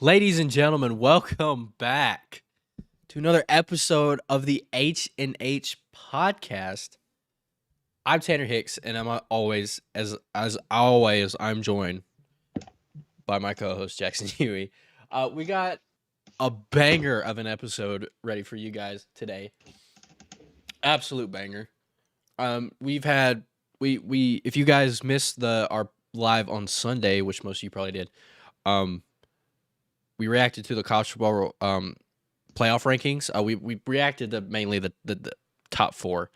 Ladies and gentlemen, welcome back to another episode of the H&H podcast. I'm Tanner Hicks, and I'm always, as always, I'm joined by my co-host Jackson Huey. We got a banger of an episode ready for you guys today. Absolute banger. We've had we if you guys missed our live on Sunday, which most of you probably did, we reacted to the college football playoff rankings. We reacted to mainly the top four.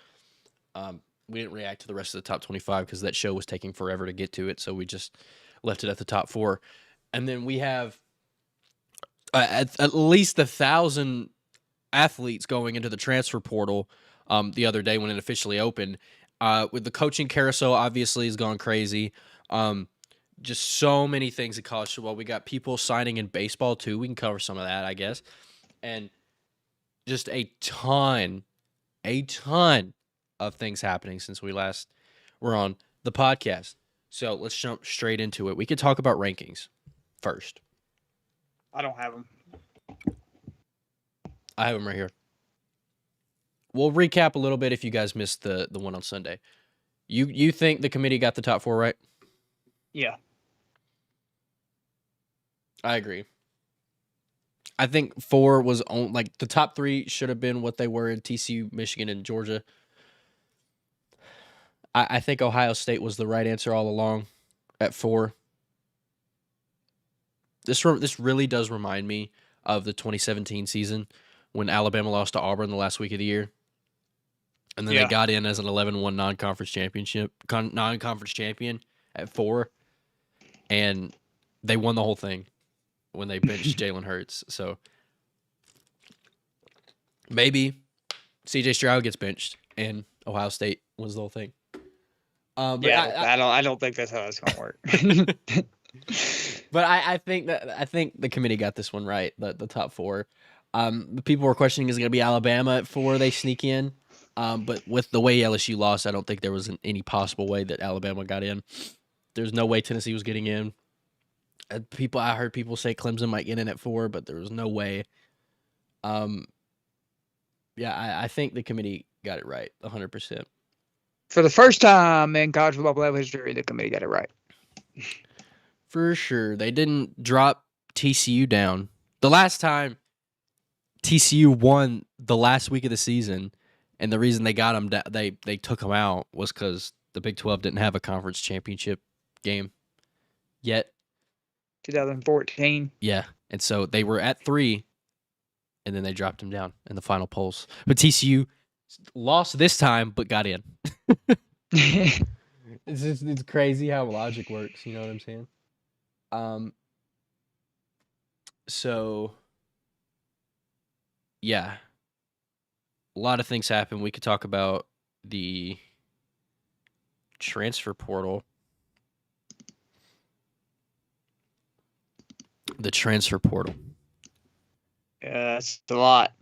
We didn't react to the rest of the top 25 because that show was taking forever to get to it, so we just left it at the top four. And then we have at least 1,000 athletes going into the transfer portal the other day when it officially opened. With the coaching carousel, obviously, has gone crazy. Just so many things in college football. We got people signing in baseball, too. We can cover some of that, I guess. And just a ton of things happening since we last were on the podcast. So let's jump straight into it. We could talk about rankings first. I don't have them. I have them right here. We'll recap a little bit if you guys missed the one on Sunday. You think the committee got the top four right? Yeah. I agree. I think four was on, like, the top three should have been what they were in TCU, Michigan, and Georgia. I think Ohio State was the right answer all along at four. This really does remind me of the 2017 season when Alabama lost to Auburn the last week of the year. And then they got in as an 11-1 non-conference champion at four. And they won the whole thing when they benched Jalen Hurts. So maybe C.J. Stroud gets benched and Ohio State wins the whole thing. I don't think that's how it's gonna work. But I think the committee got this one right. The top four. The people were questioning, is it going to be Alabama at four? They sneak in. But with the way LSU lost, I don't think there was any possible way that Alabama got in. There's no way Tennessee was getting in. I heard people say Clemson might get in at four, but there was no way. I think the committee got it right, 100%. For the first time in college football playoff history, the committee got it right. For sure. They didn't drop TCU down. The last time TCU won the last week of the season, and the reason they got them, they took them out, was because the Big 12 didn't have a conference championship game yet. 2014. Yeah, and so they were at 3, and then they dropped them down in the final polls. But TCU lost this time, but got in. It's crazy how logic works. You know what I'm saying? So yeah, a lot of things happen. We could talk about the transfer portal. The transfer portal. It's a lot.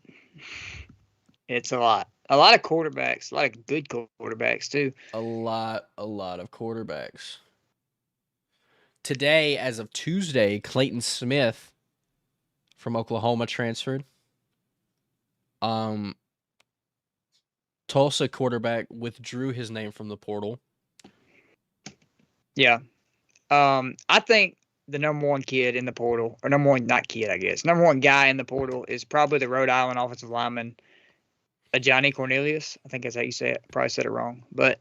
It's a lot. A lot of quarterbacks. A lot of good quarterbacks, too. A lot of quarterbacks. Today, as of Tuesday, Clayton Smith from Oklahoma transferred. Tulsa quarterback withdrew his name from the portal. Yeah. I think the number one kid in the portal, or number one guy in the portal is probably the Rhode Island offensive lineman, Johnny Cornelius. I think that's how you say it. Probably said it wrong. But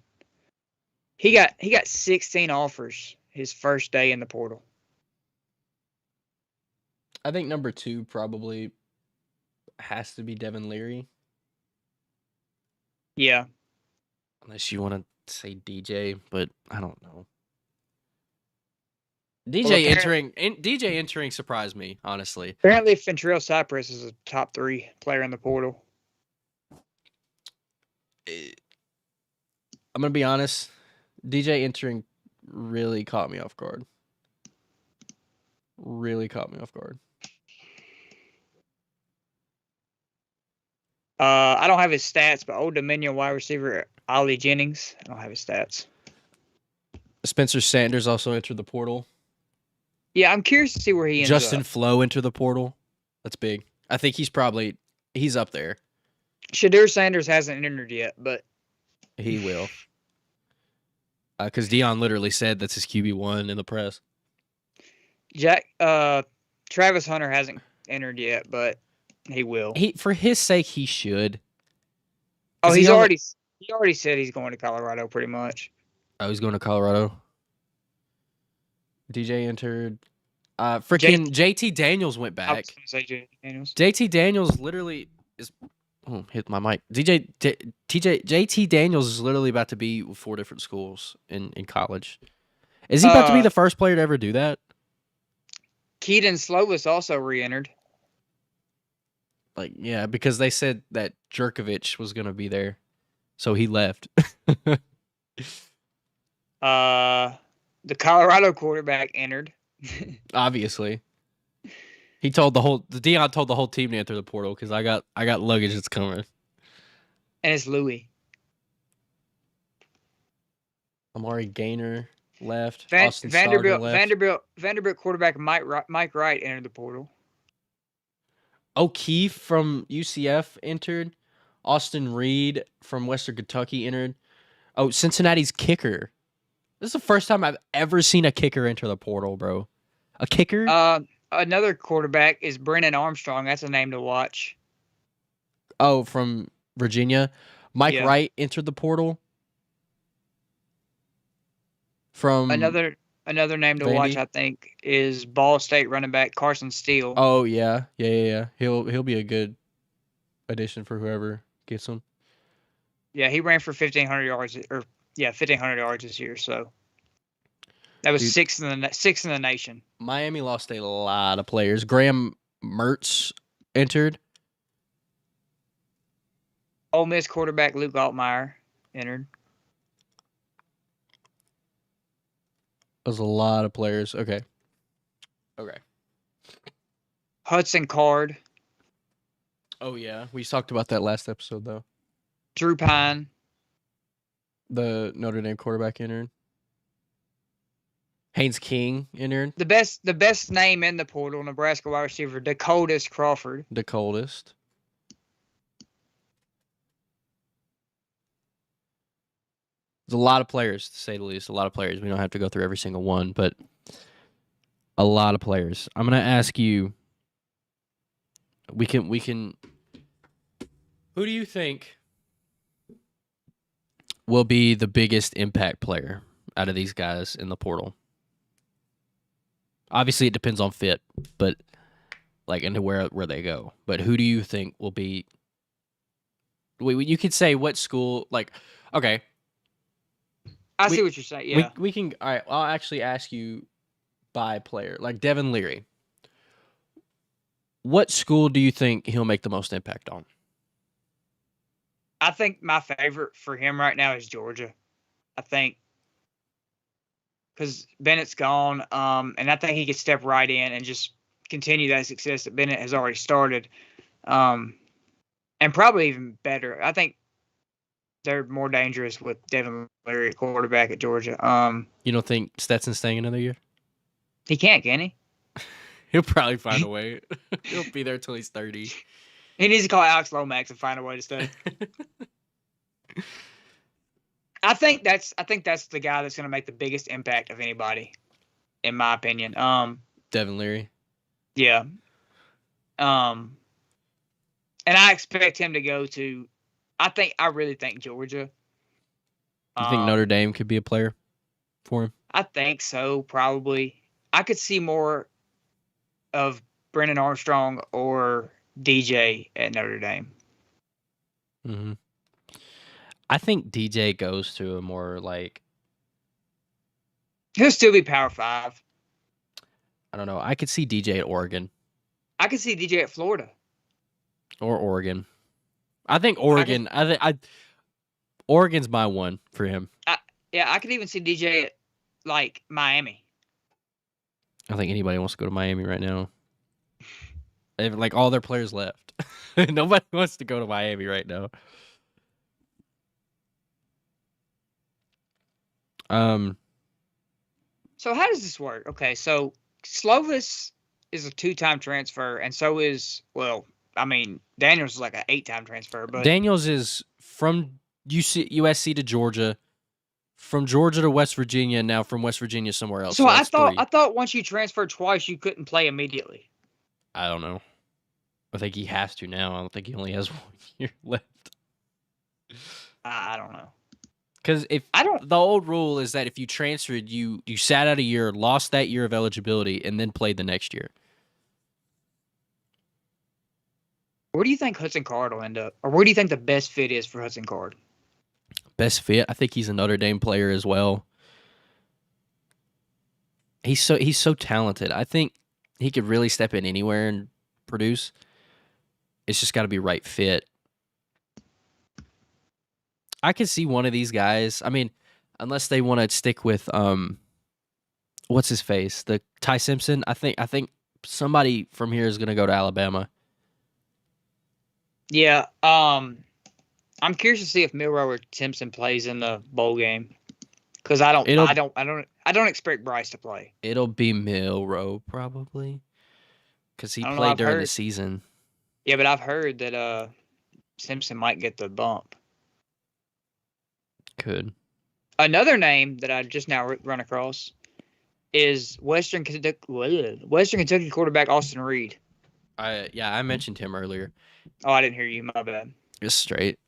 he got 16 offers his first day in the portal. I think number 2 probably has to be Devin Leary. Yeah. Unless you want to say DJ, but I don't know. DJ entering surprised me, honestly. Apparently, Fentrell Cypress is a top 3 player in the portal. I'm going to be honest. DJ entering really caught me off guard. I don't have his stats, but Old Dominion wide receiver Ollie Jennings. I don't have his stats. Spencer Sanders also entered the portal. Yeah, I'm curious to see where he ends Justin up. Flo enter the portal. That's big. I think he's up there. Shadur Sanders hasn't entered yet, but He will. Because Dion literally said that's his QB1 in the press. Travis Hunter hasn't entered yet, but he will. For his sake, he should. Oh, 'Cause he already said he's going to Colorado pretty much. Oh, he's going to Colorado. DJ entered. Freaking JT Daniels went I was back. going to say JT Daniels. JT Daniels literally is. Oh, hit my mic. JT Daniels is literally about to be with 4 different schools in college. Is he about to be the first player to ever do that? Keaton Slovis also re-entered. Like, yeah, because they said that Jerkovich was going to be there, so he left. The Colorado quarterback entered. Obviously, Dion told the whole team to enter the portal because I got luggage that's coming. And it's Louis. Amari Gaynor left. Vanderbilt quarterback Mike Wright entered the portal. O'Keefe from UCF entered. Austin Reed from Western Kentucky entered. Oh, Cincinnati's kicker. This is the first time I've ever seen a kicker enter the portal, bro. A kicker? Another quarterback is Brennan Armstrong. That's a name to watch. Oh, from Virginia. Mike Wright entered the portal. From another name to watch, I think, is Ball State running back Carson Steele. Oh yeah. He'll be a good addition for whoever gets him. Yeah, he ran for 1,500 yards, 1,500 yards this year. So that was sixth in the nation. Miami lost a lot of players. Graham Mertz entered. Ole Miss quarterback Luke Altmaier entered. There's a lot of players. Okay. Hudson Card. Oh yeah, we talked about that last episode though. Drew Pine. The Notre Dame quarterback entered. Haynes King entered. The best name in the portal, Nebraska wide receiver Dakotas Crawford. The coldest. There's a lot of players, to say the least. A lot of players. We don't have to go through every single one, but a lot of players. I'm gonna ask you. We can. Who do you think will be the biggest impact player out of these guys in the portal? Obviously, it depends on fit, but into where they go. But who do you think will be? You could say what school? Okay. I see what you're saying. Yeah, we can. All right, I'll actually ask you by player, like Devin Leary. What school do you think he'll make the most impact on? I think my favorite for him right now is Georgia. I think because Bennett's gone, and I think he could step right in and just continue that success that Bennett has already started, and probably even better. I think they're more dangerous with Devin Leary at quarterback at Georgia. You don't think Stetson's staying another year? He can't, can he? He'll probably find a way. He'll be there till he's 30. He needs to call Alex Lomax and find a way to stay. I think that's the guy that's going to make the biggest impact of anybody, in my opinion. Devin Leary. Yeah. And I expect him to go to. I really think Georgia. You think Notre Dame could be a player for him? I think so, probably. I could see more of Brennan Armstrong or DJ at Notre Dame. Mm-hmm. I think DJ goes to a more He'll still be Power 5. I don't know. I could see DJ at Oregon. I could see DJ at Florida. Or Oregon. I think Oregon. Oregon's my one for him. I could even see DJ at Miami. I think anybody wants to go to Miami right now. They have all their players left. Nobody wants to go to Miami right now. So how does this work? Okay, so Slovis is a 2-time transfer, and so is Daniels is like an 8-time transfer. But Daniels is from USC to Georgia, from Georgia to West Virginia, and now from West Virginia somewhere else. so So I that's thought 3. once you transferred twice, you couldn't play immediately. I don't know. I think he has to now. I don't think he only has 1 year left. I don't know. Because I don't. the old rule is that if you transferred, you sat out a year, lost that year of eligibility, and then played the next year. Where do you think Hudson Card will end up, or where do you think the best fit is for Hudson Card? Best fit, I think he's a Notre Dame player as well. He's so talented. I think he could really step in anywhere and produce. It's just got to be right fit. I could see one of these guys. I mean, unless they want to stick with what's his face, the Ty Simpson. I think somebody from here is going to go to Alabama. Yeah. I'm curious to see if Milroe or Simpson plays in the bowl game, because I don't expect Bryce to play. It'll be Milroe probably, because he I don't know, played I've during the heard- season. Yeah, but I've heard that Simpson might get the bump. Could. Another name that I just now run across is Western Kentucky quarterback Austin Reed. I mentioned him earlier. Oh, I didn't hear you. My bad. Just straight.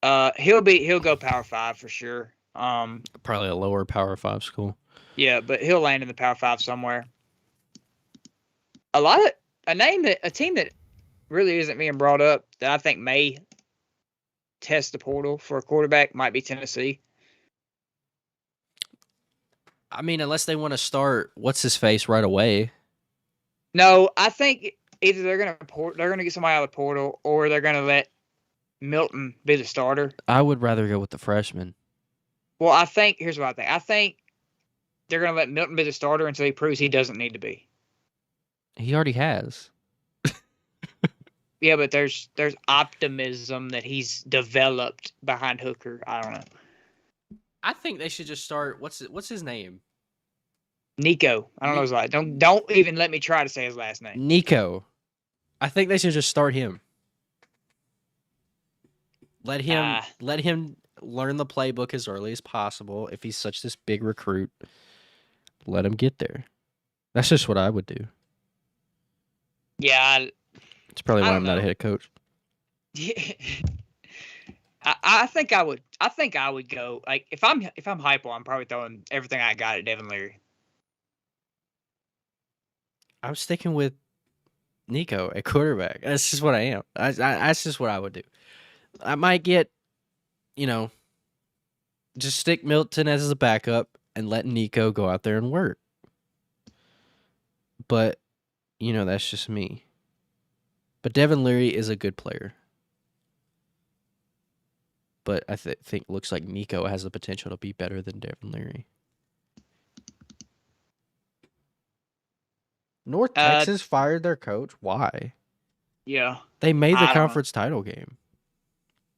He'll go Power 5 for sure. Probably a lower Power 5 school. Yeah, but he'll land in the Power 5 somewhere. A team that really isn't being brought up that I think may test the portal for a quarterback might be Tennessee. I mean, unless they want to start what's his face right away. No, I think either they're gonna get somebody out of the portal, or they're gonna let Milton be the starter. I would rather go with the freshman. Well, here's what I think. I think they're gonna let Milton be the starter until he proves he doesn't need to be. He already has. Yeah, but there's optimism that he's developed behind Hooker. I don't know. I think they should just start. What's his name? Nico. I don't know his last. Don't even let me try to say his last name. Nico. I think they should just start him. Let him learn the playbook as early as possible. If he's such this big recruit, let him get there. That's just what I would do. Yeah. It's probably why I I'm don't not a know. head coach. I think I would. I think I would go. Like if I'm hypo, I'm probably throwing everything I got at Devin Leary. I'm sticking with Nico at quarterback. That's just what I am. That's just what I would do. I might get, just stick Milton as a backup and let Nico go out there and work. But, that's just me. But Devin Leary is a good player. But I think looks like Nico has the potential to be better than Devin Leary. North Texas fired their coach. Why? Yeah. They made the I don't know. conference title game.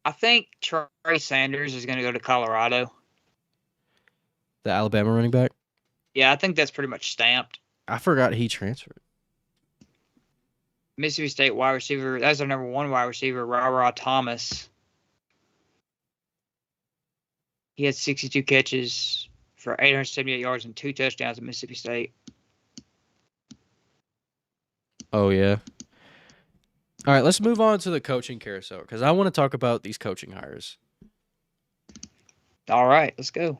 I think Trey Sanders is going to go to Colorado. The Alabama running back? Yeah, I think that's pretty much stamped. I forgot he transferred. Mississippi State wide receiver. That's their number 1 wide receiver, Ra Thomas. He had 62 catches for 878 yards and 2 touchdowns at Mississippi State. Oh, yeah. All right, let's move on to the coaching carousel because I want to talk about these coaching hires. All right, let's go.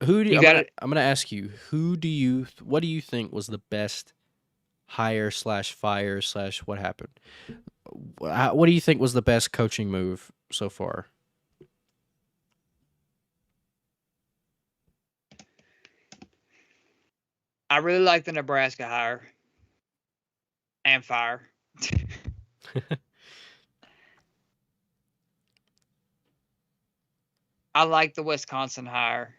I'm going to ask you, what do you think was the best hire / fire / what happened? What do you think was the best coaching move so far? I really like the Nebraska hire and fire. I like the Wisconsin hire.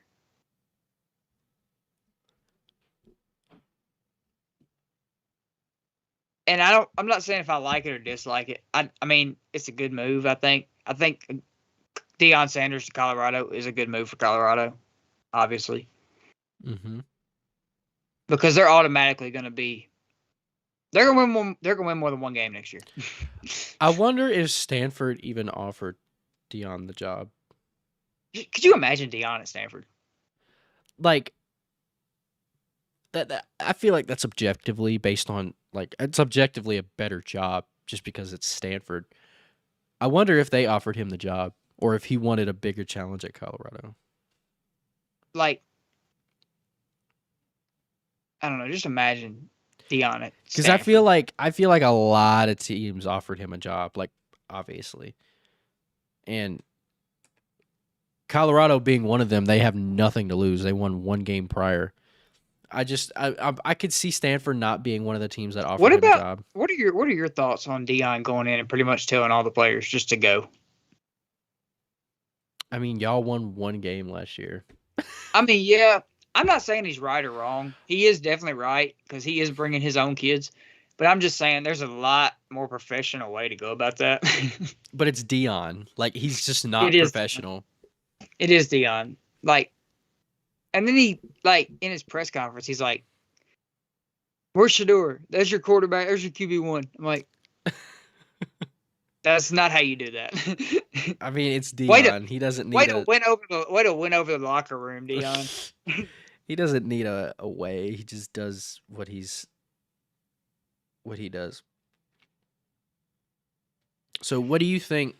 And I'm not saying if I like it or dislike it. I mean, it's a good move, I think. I think Deion Sanders to Colorado is a good move for Colorado. obviously, Mm-hmm. because they're automatically going to be. They're going to win more. They're going to win more than one game next year. I wonder if Stanford even offered Dion the job. Could you imagine Deion at Stanford? Like that I feel like that's objectively based on like it's objectively a better job just because it's Stanford. I wonder if they offered him the job or if he wanted a bigger challenge at Colorado. Like, I don't know. Just imagine Deion at Because Stanford. I feel like a lot of teams offered him a job, like obviously, and Colorado being one of them, they have nothing to lose. They won one game prior. I could see Stanford not being one of the teams that offered What him a about job. what are your thoughts on Deion going in and pretty much telling all the players just to go? I mean, y'all won one game last year. I mean, yeah, I'm not saying he's right or wrong. He is definitely right because he is bringing his own kids. But I'm just saying there's a lot more professional way to go about that. But it's Dion. Like he's just It not is. professional. It is Deion. Like, and then he like in his press conference, he's like, "Where's Shador? There's your quarterback. There's your QB1." I'm like, that's not how you do that. I mean, it's way to Dion. He doesn't way need to a win over the locker room, Deion. he doesn't need a way. He just does what he does. So what do you think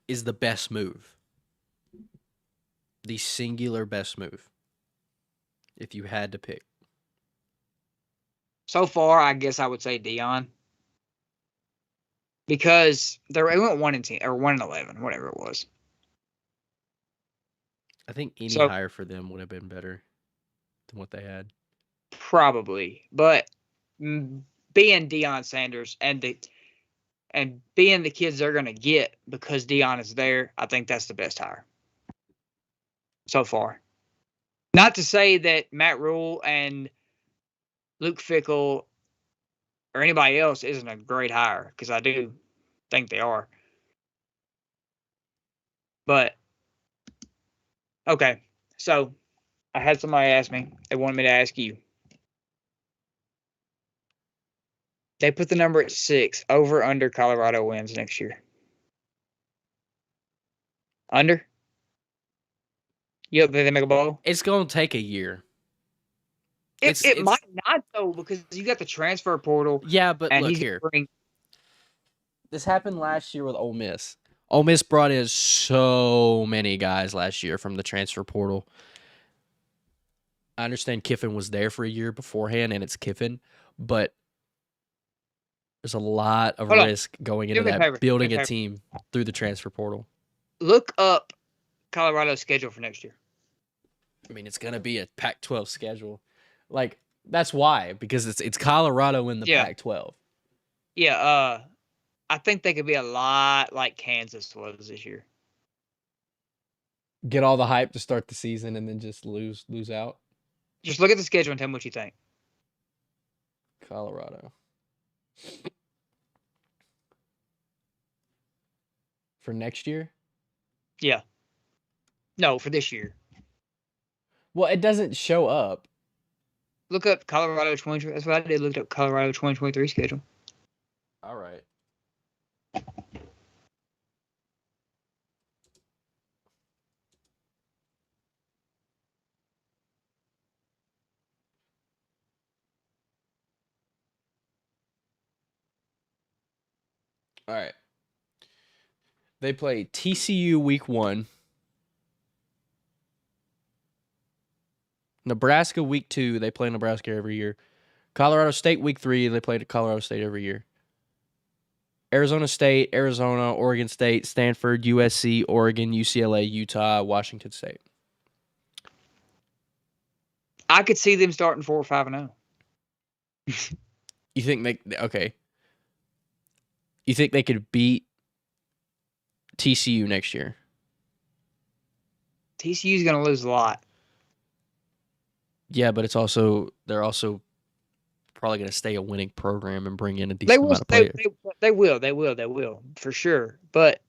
is the best move? The singular best move. If you had to pick. So far, I guess I would say Deion. Because they went 1-10 or 1-11, whatever it was. I think any So hire for them would have been better than what they had. probably, but being Deion Sanders and being the kids they're going to get because Deion is there, I think that's the best hire so far. Not to say that Matt Rule and Luke Fickell or anybody else isn't a great hire, because I do think they are. But okay, so I had somebody ask me. They wanted me to ask you. They put the number at 6. Over, under, Colorado wins next year. Under? You think they make a bowl? It's going to take a year. It might not, though, because you got the transfer portal. Yeah, but and look he's here. Bring, This happened last year with Ole Miss. Ole Miss brought in so many guys last year from the transfer portal. I understand Kiffin was there for a year beforehand, and it's Kiffin, but there's a lot of risk going into that, building a team through the transfer portal. Look up Colorado's schedule for next year. I mean, it's going to be a Pac-12 schedule. Like, that's why, because it's Colorado in the Pac-12. Yeah, I think they could be a lot like Kansas was this year. Get all the hype to start the season and then just lose out. Just look at the schedule and tell me what you think. Colorado. For next year? Yeah. No, for this year. Well, it doesn't show up. Look up Colorado 20. That's what I did. Looked up Colorado 2023 schedule. All right. All right. They play TCU week 1. Nebraska week 2. They play Nebraska every year. Colorado State week 3. They play Colorado State every year. Arizona State, Arizona, Oregon State, Stanford, USC, Oregon, UCLA, Utah, Washington State. I could see them starting 4 or 5-0. You think okay? You think they could beat TCU next year? TCU's going to lose a lot. Yeah, but they're also probably going to stay a winning program and bring in a decent amount of players. They will, for sure. But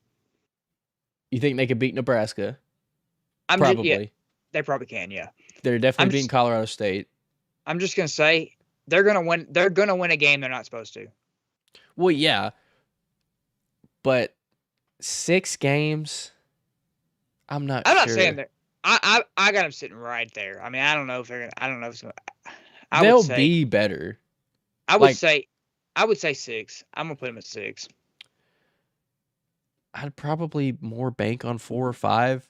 you think they could beat Nebraska? Probably. They probably can, yeah. They're definitely I'm beating just Colorado State. I'm just gonna say they're gonna win. They're gonna win a game they're not supposed to. Well, yeah, but 6 games, I'm not I'm not saying sure. that. I got them sitting right there. I mean, I don't know if they're gonna. I don't know if it's gonna. I would They'll say. be better. I would Like, say. I would say 6. I'm gonna put them at 6. I'd probably more bank on 4 or 5.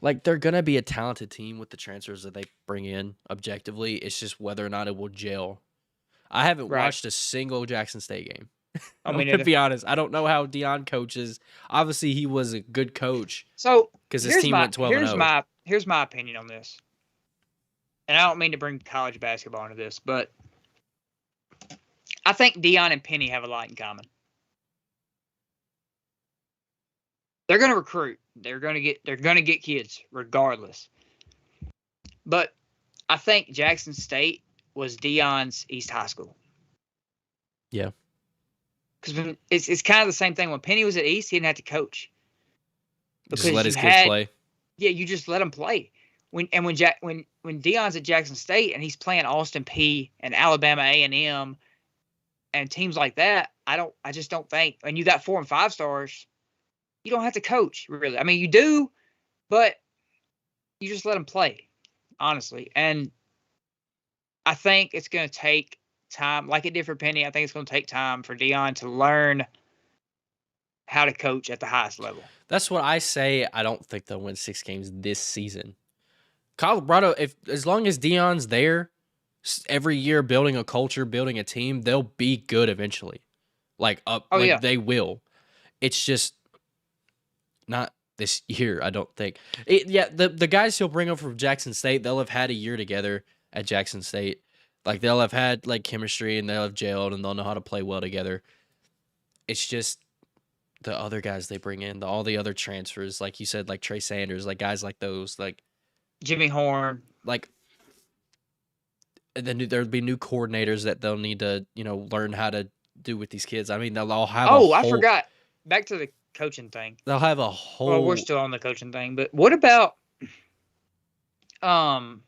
Like, they're gonna be a talented team with the transfers that they bring in. Objectively, it's just whether or not it will gel. I haven't Right. watched a single Jackson State game. I I'm mean, gonna be honest. I don't know how Dion coaches. Obviously, he was a good coach so because his team went 12-0. here's my opinion on this. And I don't mean to bring college basketball into this, but I think Dion and Penny have a lot in common. They're going to recruit. They're going to get kids regardless. But I think Jackson State was Dion's East High School. Yeah. Because it's kind of the same thing. When Penny was at East, he didn't have to coach. Because just let his kids play. Yeah, you just let him play. When Dion's at Jackson State and he's playing Austin Peay and Alabama A&M and teams like that, I just don't think. And you got 4 and 5 stars. You don't have to coach, really. I mean, you do, but you just let them play, honestly. And I think it's going to take time, like it did for Penny. I think it's going to take time for Dion to learn how to coach at the highest level. That's what I say. I don't think they'll win 6 games this season. Colorado, as long as Dion's there, every year building a culture, building a team, they'll be good eventually. Yeah. They will. It's just not this year, I don't think. The guys he'll bring over from Jackson State, they'll have had a year together at Jackson State. Like, they'll have had like chemistry and they'll have gelled and they'll know how to play well together. It's just the other guys they bring in, all the other transfers, like you said, like Trey Sanders, like guys like those, like Jimmy Horn, like. And then there'll be new coordinators that they'll need to, learn how to do with these kids. I mean, they'll all have. I forgot. Back to the coaching thing. They'll have a whole. Well, we're still on the coaching thing, but what about hold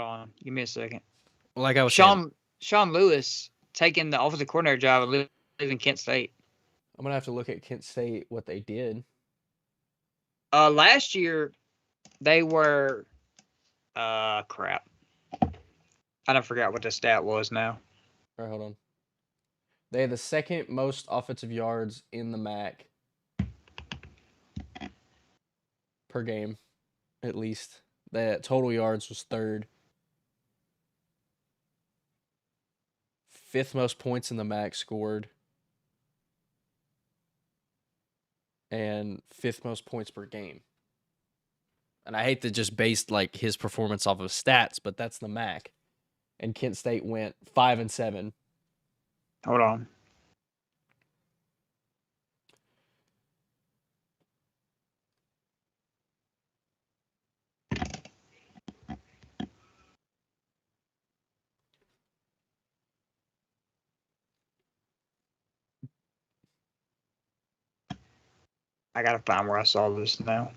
on, give me a second. Like I was saying, Sean Lewis taking the offensive coordinator job and leaving Kent State. I'm gonna have to look at Kent State what they did. Last year they were crap. I don't forget what the stat was now. All right, hold on. They had the second most offensive yards in the MAC per game, at least. That total yards was third. 5th most points in the MAC scored. And 5th most points per game. And I hate to just base like his performance off of stats, but that's the MAC. And Kent State went 5-7. Hold on. I gotta find where I saw this now.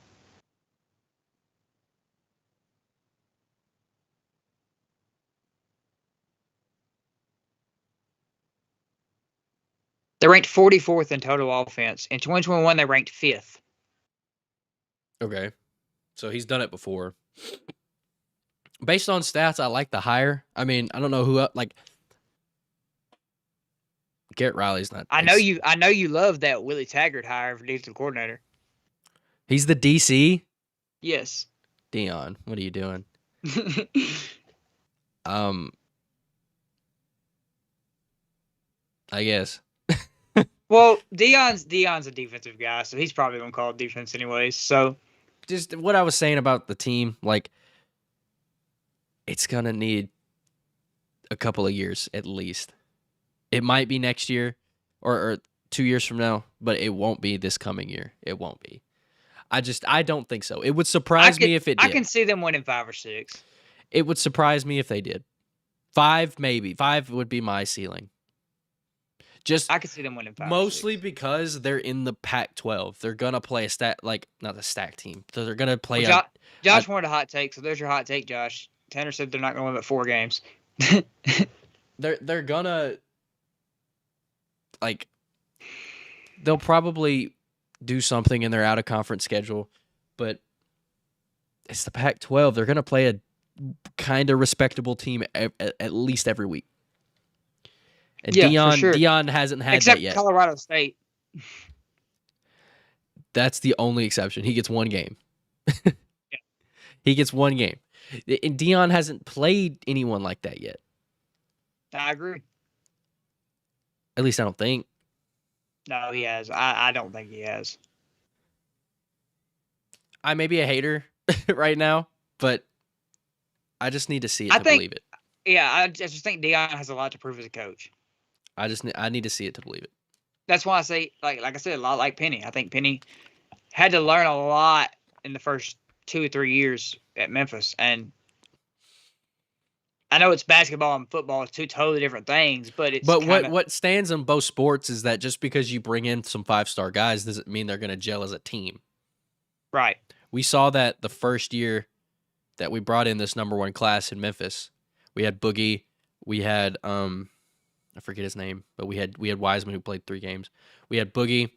They ranked 44th in total offense. In 2021, they ranked 5th. Okay. So he's done it before. Based on stats, I like the hire. I mean, I don't know who like Garrett Riley's not. I know you love that Willie Taggart hire for defensive coordinator. He's the DC? Yes. Dion, what are you doing? I guess. Well, Dion's a defensive guy, so he's probably gonna call it defense anyways. So, just what I was saying about the team, like it's gonna need a couple of years at least. It might be next year or 2 years from now, but it won't be this coming year. It won't be. I don't think so. It would surprise me if it did. I can see them winning 5 or 6. It would surprise me if they did. 5, maybe. 5 would be my ceiling. Just I could see them winning 5 or 6. mostly because they're in the Pac-12. They're gonna play a not a stack team. So they're gonna play Well, a Josh wanted a hot take, so there's your hot take, Josh. Tanner said they're not going to win but 4 games. they're gonna like they'll probably do something in their out of conference schedule, but it's the Pac-12. They're gonna play a kind of respectable team at least every week. And Yeah, for sure. Dion hasn't had Except that yet. Colorado State. That's the only exception. He gets one game. Yeah. He gets one game. And Dion hasn't played anyone like that yet. I agree. At least I don't think. No, he has. I don't think he has. I may be a hater right now, but I just need to see it to believe it. Yeah, I just think Dion has a lot to prove as a coach. I need to see it to believe it. That's why I say, like I said, a lot like Penny. I think Penny had to learn a lot in the first 2 or 3 years at Memphis, and I know it's basketball and football, it's 2 totally different things, but it's what stands in both sports is that just because you bring in some 5-star guys doesn't mean they're going to gel as a team. Right. We saw that the first year that we brought in this #1 class in Memphis. We had Boogie, we had I forget his name, but we had Wiseman who played 3 games. We had Boogie.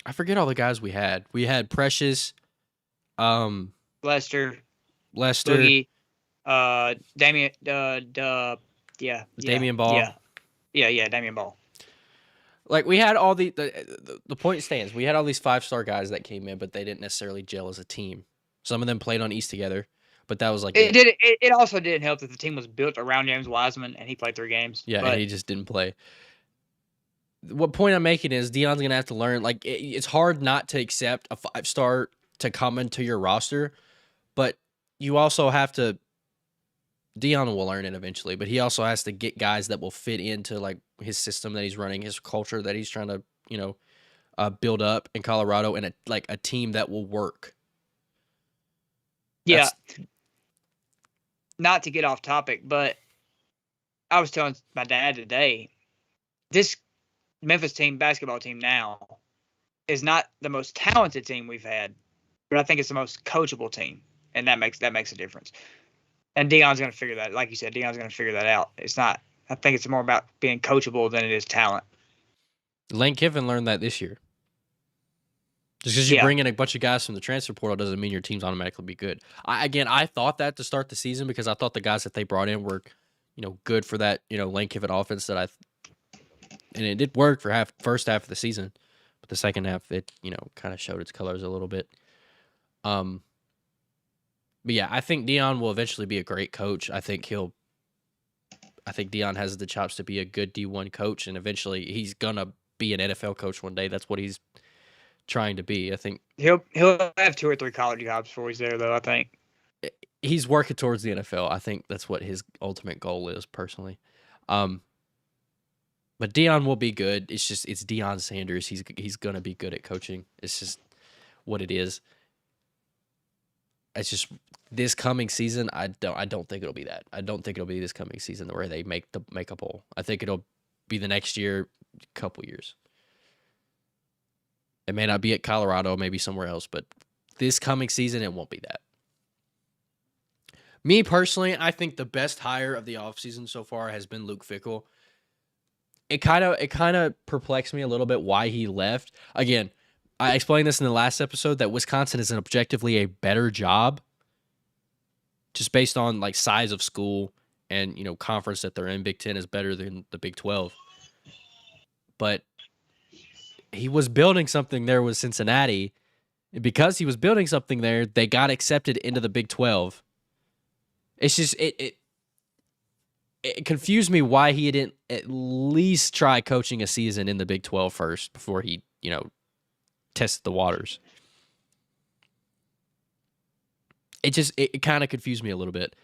I forget all the guys we had. We had Precious, Lester, Boogie, Damian, Damian Ball. Yeah, Damian Ball. Like we had all the point stands. We had all these 5-star guys that came in, but they didn't necessarily gel as a team. Some of them played on East together, but that was like it also didn't help that the team was built around James Wiseman and he played 3 games. Yeah, and he just didn't play. What point I'm making is Dion's gonna have to learn. Like it's hard not to accept a 5-star to come into your roster, but you also have to. Dion will learn it eventually, but he also has to get guys that will fit into like his system that he's running, his culture that he's trying to build up in Colorado, and a team that will work. Yeah. Not to get off topic, but I was telling my dad today, this Memphis basketball team now is not the most talented team we've had, but I think it's the most coachable team, and that makes a difference. And Dion's going to figure that, like you said, Dion's going to figure that out. It's not. I think it's more about being coachable than it is talent. Lane Kiffin learned that this year. Just because you bring in a bunch of guys from the transfer portal doesn't mean your team's automatically be good. I thought that to start the season because I thought the guys that they brought in were, good for that, Lane Kiffin offense and it did work for first half of the season, but the second half it, kind of showed its colors a little bit. But yeah, I think Dion will eventually be a great coach. I think Dion has the chops to be a good D1 coach, and eventually he's gonna be an NFL coach one day. That's what he's trying to be. I think he'll have 2 or 3 college jobs before he's there, though. I think he's working towards the NFL. I think that's what his ultimate goal is, personally. But Dion will be good. It's Deion Sanders. He's gonna be good at coaching. It's just what it is. It's just this coming season. I don't think it'll be that. I don't think it'll be this coming season where they make a bowl. I think it'll be the next year, couple years. It may not be at Colorado, maybe somewhere else, but this coming season it won't be that. Me personally, I think the best hire of the offseason so far has been Luke Fickell. It kind of perplexed me a little bit why he left. Again, I explained this in the last episode that Wisconsin is an objectively a better job just based on like size of school and, conference that they're in. Big 10 is better than the Big 12. But he was building something there with Cincinnati. And because he was building something there, they got accepted into the Big 12. It's just it confused me why he didn't at least try coaching a season in the Big 12 first before he, tested the waters. It kind of confused me a little bit.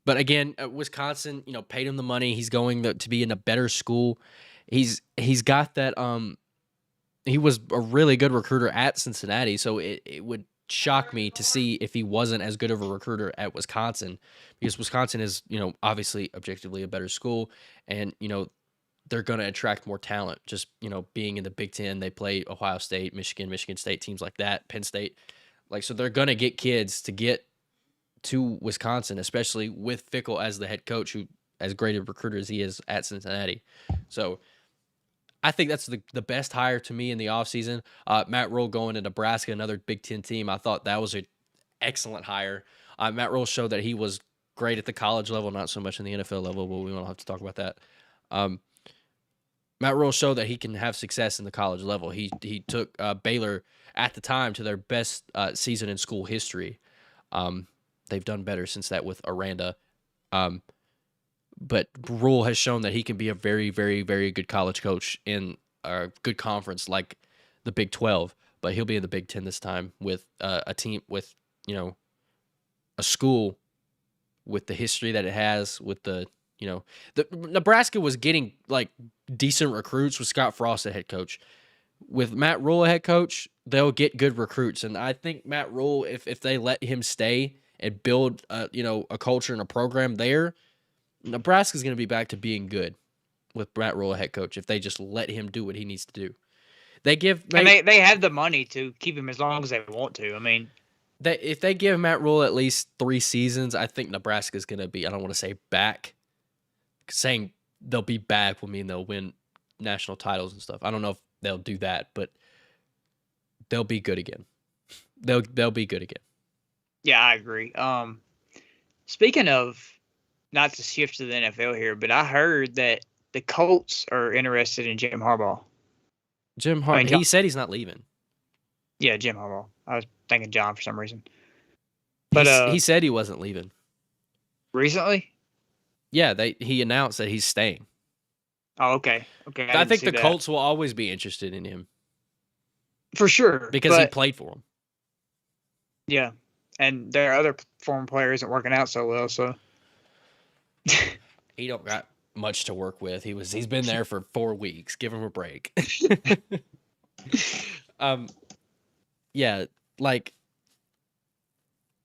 But again, Wisconsin, paid him the money. He's going to be in a better school. He's got that. He was a really good recruiter at Cincinnati, so it would shock me to see if he wasn't as good of a recruiter at Wisconsin, because Wisconsin is, obviously objectively a better school, and they're going to attract more talent. Just being in the Big Ten, they play Ohio State, Michigan State, teams like that, Penn State, so they're going to get kids to get to Wisconsin, especially with Fickle as the head coach, who as great a recruiter as he is at Cincinnati. So I think that's the best hire to me in the offseason. Matt Rule going to Nebraska, another Big Ten team. I thought that was an excellent hire. Matt Rule showed that he was great at the college level, not so much in the NFL level, but we won't have to talk about that. Matt Rule showed that he can have success in the college level. He took Baylor at the time to their best season in school history. They've done better since that with Aranda. But Rule has shown that he can be a very, very, very good college coach in a good conference like the Big 12. But he'll be in the Big 10 this time with a team with, a school with the history that it has, with the Nebraska was getting decent recruits with Scott Frost at head coach. With Matt Rule head coach, they'll get good recruits. And I think Matt Rule, if they let him stay and build a culture and a program there, Nebraska's going to be back to being good with Matt Rule head coach if they just let him do what he needs to do. They have the money to keep him as long as they want to. I mean, if they give Matt Rule at least 3 seasons, I think Nebraska's going to be, I don't want to say back. Saying they'll be back will mean they'll win national titles and stuff. I don't know if they'll do that, but they'll be good again. They'll be good again. Yeah, I agree. Speaking of, not to shift to the NFL here, but I heard that the Colts are interested in Jim Harbaugh. He said he's not leaving. Yeah, Jim Harbaugh. I was thinking John for some reason. But he said he wasn't leaving. Recently? Yeah, he announced that he's staying. Oh, okay. Okay. I think the Colts will always be interested in him. For sure. Because he played for them. Yeah. And their other former player isn't working out so well, so. He don't got much to work with. He's been there for 4 weeks. Give him a break.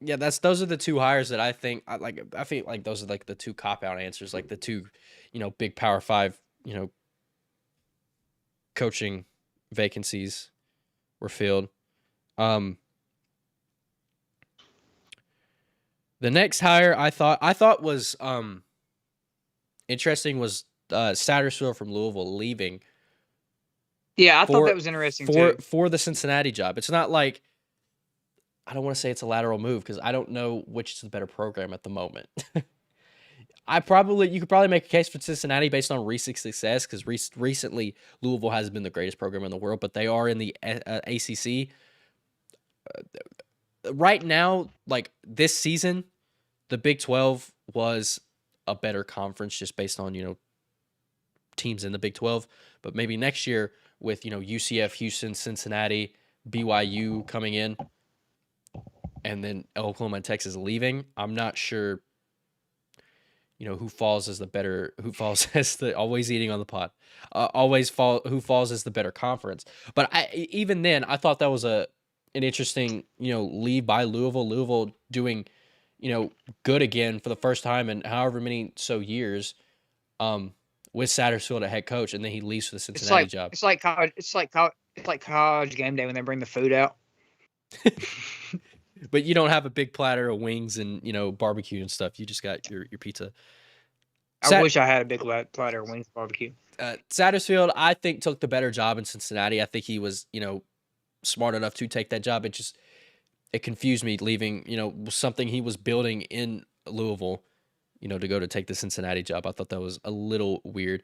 Yeah, those are the 2 hires that I think I feel like those are the 2 cop-out answers, the 2, big Power 5, coaching vacancies were filled. The next hire I thought was interesting was Satterfield from Louisville leaving. Yeah, I thought that was interesting too. For the Cincinnati job. It's not like, I don't want to say it's a lateral move because I don't know which is the better program at the moment. You could probably make a case for Cincinnati based on recent success, because recently Louisville has been the greatest program in the world, but they are in the ACC. Right now, this season, the Big 12 was a better conference just based on, teams in the Big 12. But maybe next year with, UCF, Houston, Cincinnati, BYU coming in, and then Oklahoma and Texas leaving, I'm not sure, who falls as the always eating on the pot, who falls as the better conference. But even then, I thought that was an interesting, leave by Louisville. Louisville doing, good again for the first time in however many years, with Satterfield at head coach, and then he leaves for the Cincinnati job. It's like college game day when they bring the food out. But you don't have a big platter of wings and, barbecue and stuff. You just got your pizza. I wish I had a big platter of wings barbecue. Satterfield, I think, took the better job in Cincinnati. I think he was, smart enough to take that job. It confused me leaving, something he was building in Louisville, to go to take the Cincinnati job. I thought that was a little weird.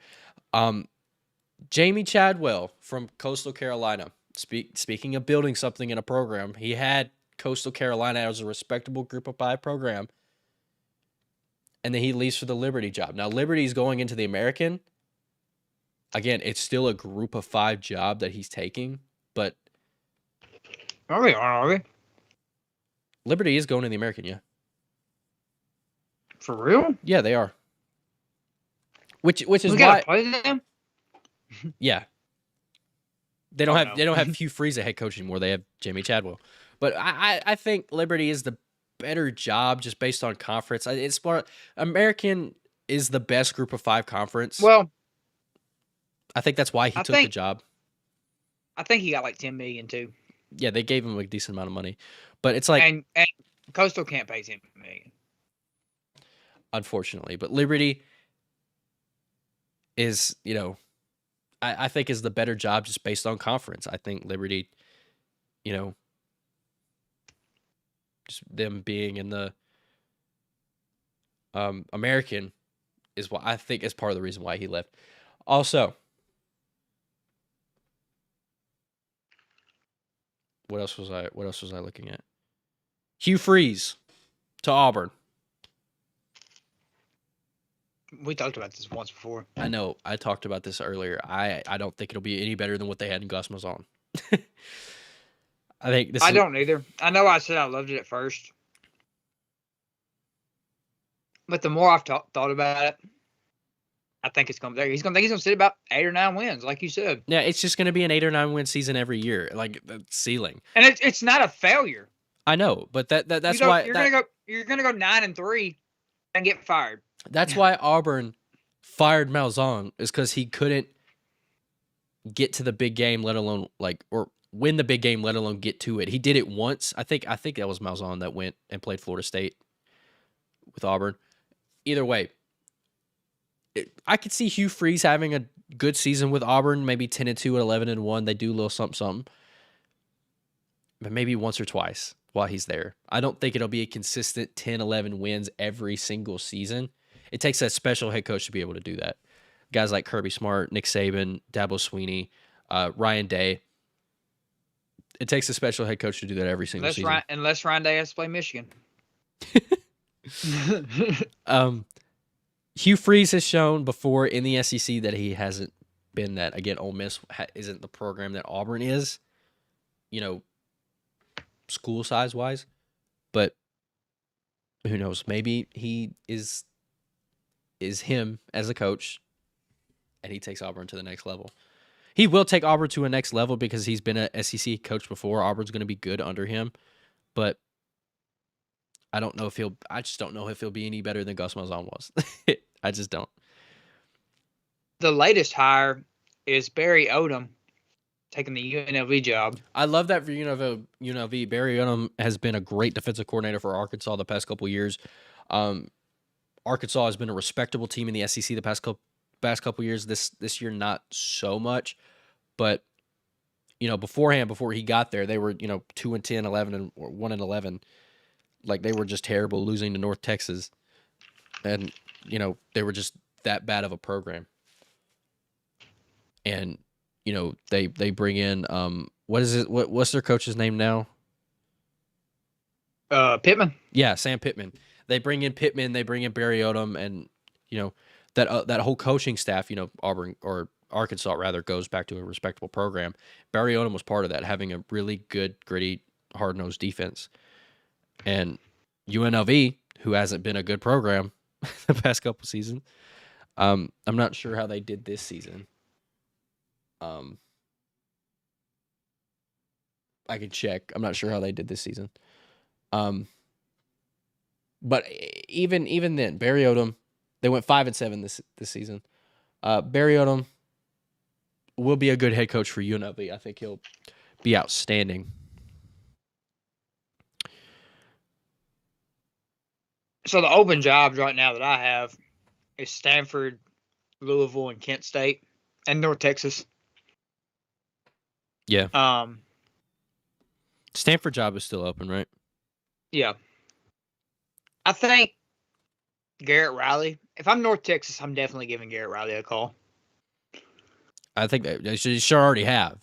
Jamie Chadwell from Coastal Carolina. Speaking of building something in a program, he had Coastal Carolina as a respectable group of 5 program, and then he leaves for the Liberty job. Now, Liberty's going into the American. Again, it's still a group of 5 job that he's taking, but are they? Liberty is going to the American, yeah. For real? Yeah, they are. Which is why play them? Yeah. They don't have Hugh Freeze as head coach anymore. They have Jamie Chadwell. But I think Liberty is the better job just based on conference. It's more American is the best Group of 5 conference. Well, I think that's why he I took the think job. I think he got like 10 million too. Yeah, they gave him a decent amount of money, but it's like And Coastal can't pay 10 million. unfortunately, but Liberty is I think is the better job just based on conference. I think Liberty, just them being in the American is what I think is part of the reason why he left. Also, what else was I looking at? Hugh Freeze to Auburn. We talked about this once before. I know. I talked about this earlier. I don't think it'll be any better than what they had in Gus Malzahn. I think this. I don't either. I know I said I loved it at first, but the more I've thought about it, I think it's going to. He's going to sit about 8 or 9 wins, like you said. Yeah, it's just going to be an 8 or 9 win season every year, like the ceiling. And it's not a failure. I know, but that's why you're going to go 9-3 and get fired. That's why Auburn fired Malzahn, is because he couldn't get to the big game, let alone or win the big game, let alone get to it. He did it once. I think that was Malzahn that went and played Florida State with Auburn. Either way, I could see Hugh Freeze having a good season with Auburn, maybe 10-2 and 11-1. They do a little something, but maybe once or twice while he's there. I don't think it'll be a consistent 10-11 wins every single season. It takes a special head coach to be able to do that. Guys like Kirby Smart, Nick Saban, Dabo Swinney, Ryan Day. It takes a special head coach to do that every single season. Unless Ryan Day has to play Michigan. Hugh Freeze has shown before in the SEC that he hasn't been that. Again, Ole Miss isn't the program that Auburn is, school size wise. But who knows? Maybe he is him as a coach, and he takes Auburn to the next level. He will take Auburn to a next level because he's been a SEC coach before. Auburn's going to be good under him, but I just don't know if he'll be any better than Gus Malzahn was. I just don't. The latest hire is Barry Odom taking the UNLV job. I love that for UNLV. Barry Odom has been a great defensive coordinator for Arkansas the past couple of years. Arkansas has been a respectable team in the SEC the past couple years. This year, not so much, but beforehand, before he got there, they were 2-10, 11 and 1-11. Like they were just terrible, losing to North Texas, and they were just that bad of a program. And they bring in what is it? What's their coach's name now? Pittman. Yeah, Sam Pittman. They bring in Pittman. They bring in Barry Odom, and that whole coaching staff. Auburn or Arkansas rather goes back to a respectable program. Barry Odom was part of that, having a really good, gritty, hard-nosed defense. And UNLV, who hasn't been a good program the past couple seasons, I'm not sure how they did this season. I can check. I'm not sure how they did this season. But even then, Barry Odom, they went 5-7 this season. Barry Odom will be a good head coach for UNLV. I think he'll be outstanding. So the open jobs right now that I have is Stanford, Louisville, and Kent State, and North Texas. Yeah. Stanford job is still open, right? Yeah. I think Garrett Riley. If I'm North Texas, I'm definitely giving Garrett Riley a call. I think they should already have.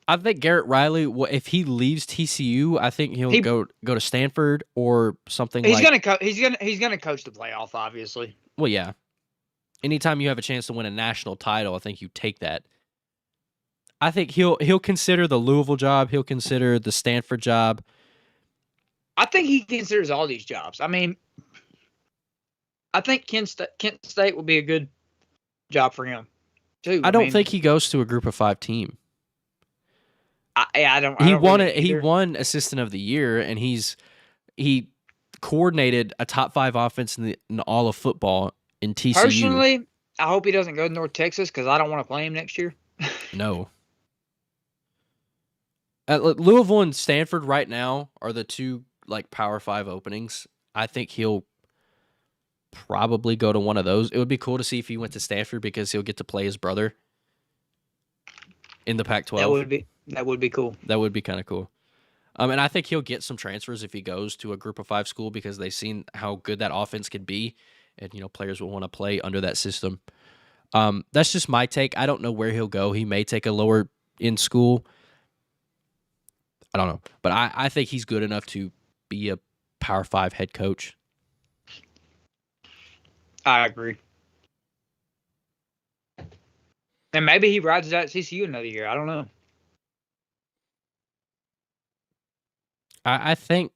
I think Garrett Riley, if he leaves TCU, I think he'll go to Stanford or something. He's gonna coach the playoff, obviously. Well, yeah. Anytime you have a chance to win a national title, I think you take that. I think he'll consider the Louisville job. He'll consider the Stanford job. I think he considers all these jobs. I mean, I think Kent State will be a good job for him too. I don't think he goes to a Group of 5 team. I don't He won really it. He either. won Assistant of the Year, and he coordinated a top 5 offense in all of football in TCU. Personally, I hope he doesn't go to North Texas because I don't want to play him next year. No. Louisville and Stanford right now are the two like Power 5 openings. I think he'll probably go to one of those. It would be cool to see if he went to Stanford because he'll get to play his brother in the Pac-12. That would be cool. That would be kind of cool. And I think he'll get some transfers if he goes to a Group of 5 school because they've seen how good that offense can be, and players will want to play under that system. That's just my take. I don't know where he'll go. He may take a lower in school. I don't know, but I think he's good enough to be a Power 5 head coach. I agree. And maybe he rides out at TCU another year. I don't know. I think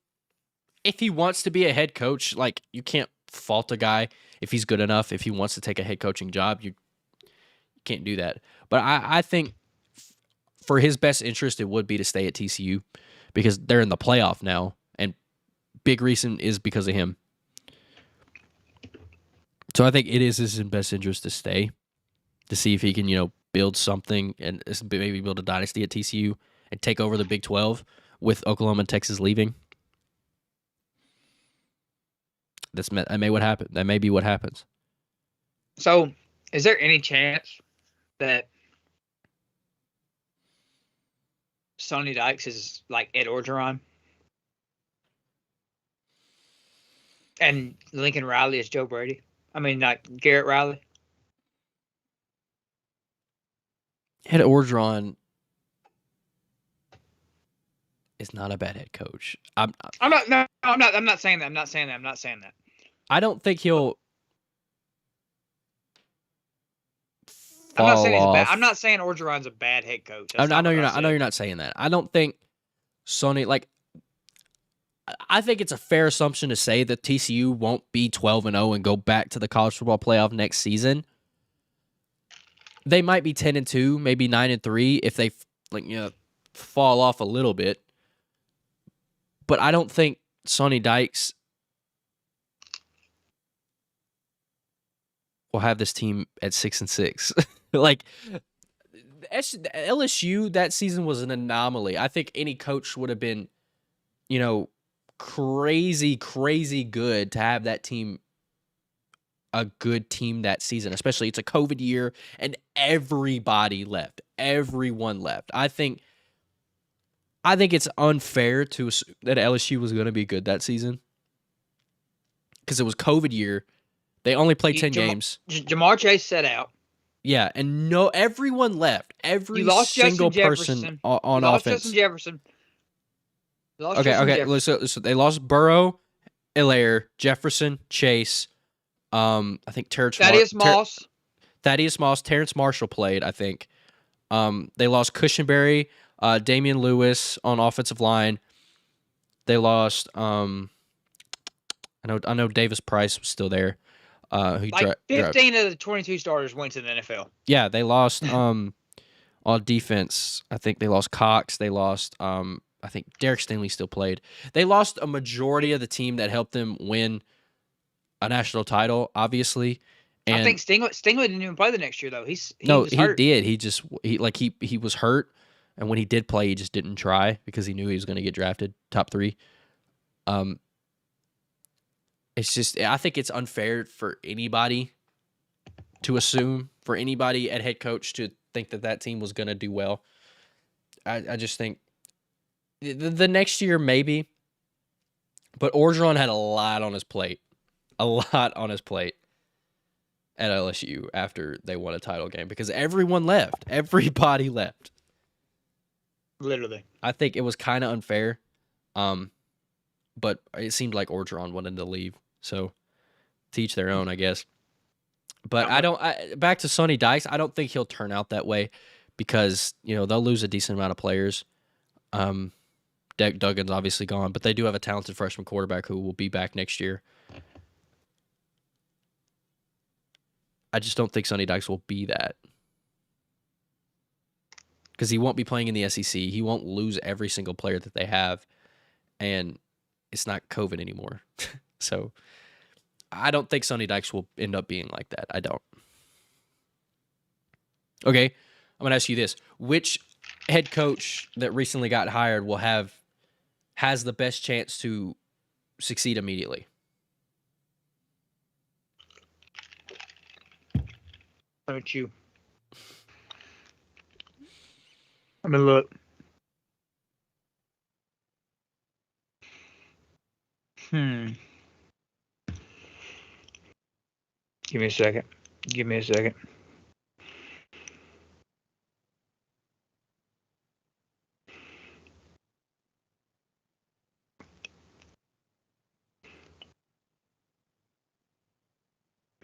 if he wants to be a head coach, like you can't fault a guy if he's good enough. If he wants to take a head coaching job, you can't do that. But I think for his best interest, it would be to stay at TCU because they're in the playoff now, and big reason is because of him. So I think it is his best interest to stay, to see if he can, build something and maybe build a dynasty at TCU and take over the Big 12 with Oklahoma and Texas leaving. That may be what happens. So, is there any chance that Sonny Dykes is like Ed Orgeron and Lincoln Riley is Joe Brady? I mean, not Garrett Riley. Ed Orgeron is not a bad head coach. I'm not. No, I'm not. I'm not saying that. I'm not saying that. I'm not saying that. I don't think he'll. I'm not saying he's off. bad. I'm not saying Orgeron's a bad head coach. I know you're not. I know you're not saying that. I don't think Sonny I think it's a fair assumption to say that TCU won't be 12-0 and go back to the college football playoff next season. They might be 10-2, maybe 9-3 if they fall off a little bit. But I don't think Sonny Dykes will have this team at 6-6. LSU that season was an anomaly. I think any coach would have been, crazy good to have that team a good team that season, especially it's a COVID year and everybody left. Everyone left. I think it's unfair to assume that LSU was going to be good that season because it was COVID year. They only played 10 games. Jamar Chase set out. Yeah, and everyone left. Every single person on you lost offense. Justin Jefferson. Okay. So they lost Burrow, Hilaire, Jefferson, Chase. I think Thaddeus Moss, Terrence Marshall played. I think. They lost Cushenberry, Damian Lewis on offensive line. They lost. I know Davis Price was still there. 15 of the 22 starters went to the NFL. Yeah, they lost on defense. I think they lost Cox. They lost I think Derek Stingley still played. They lost a majority of the team that helped them win a national title, obviously. And I think Stingley didn't even play the next year though. He did. He was hurt, and when he did play, he just didn't try because he knew he was going to get drafted top 3. It's just, I think it's unfair for anybody to assume, for anybody at head coach to think that team was going to do well. I just think the next year maybe, but Orgeron had a lot on his plate at LSU after they won a title game because everyone left. Everybody left. Literally. I think it was kind of unfair, but it seemed like Orgeron wanted to leave. So, teach their own, I guess. But back to Sonny Dykes, I don't think he'll turn out that way because, they'll lose a decent amount of players. Duggan's obviously gone, but they do have a talented freshman quarterback who will be back next year. I just don't think Sonny Dykes will be that. because he won't be playing in the SEC. He won't lose every single player that they have, and it's not COVID anymore. So I don't think Sonny Dykes will end up being like that. I don't. Okay, I'm gonna ask you this: which head coach that recently got hired has the best chance to succeed immediately? How about you? Let me look. Hmm. Give me a second. Give me a second.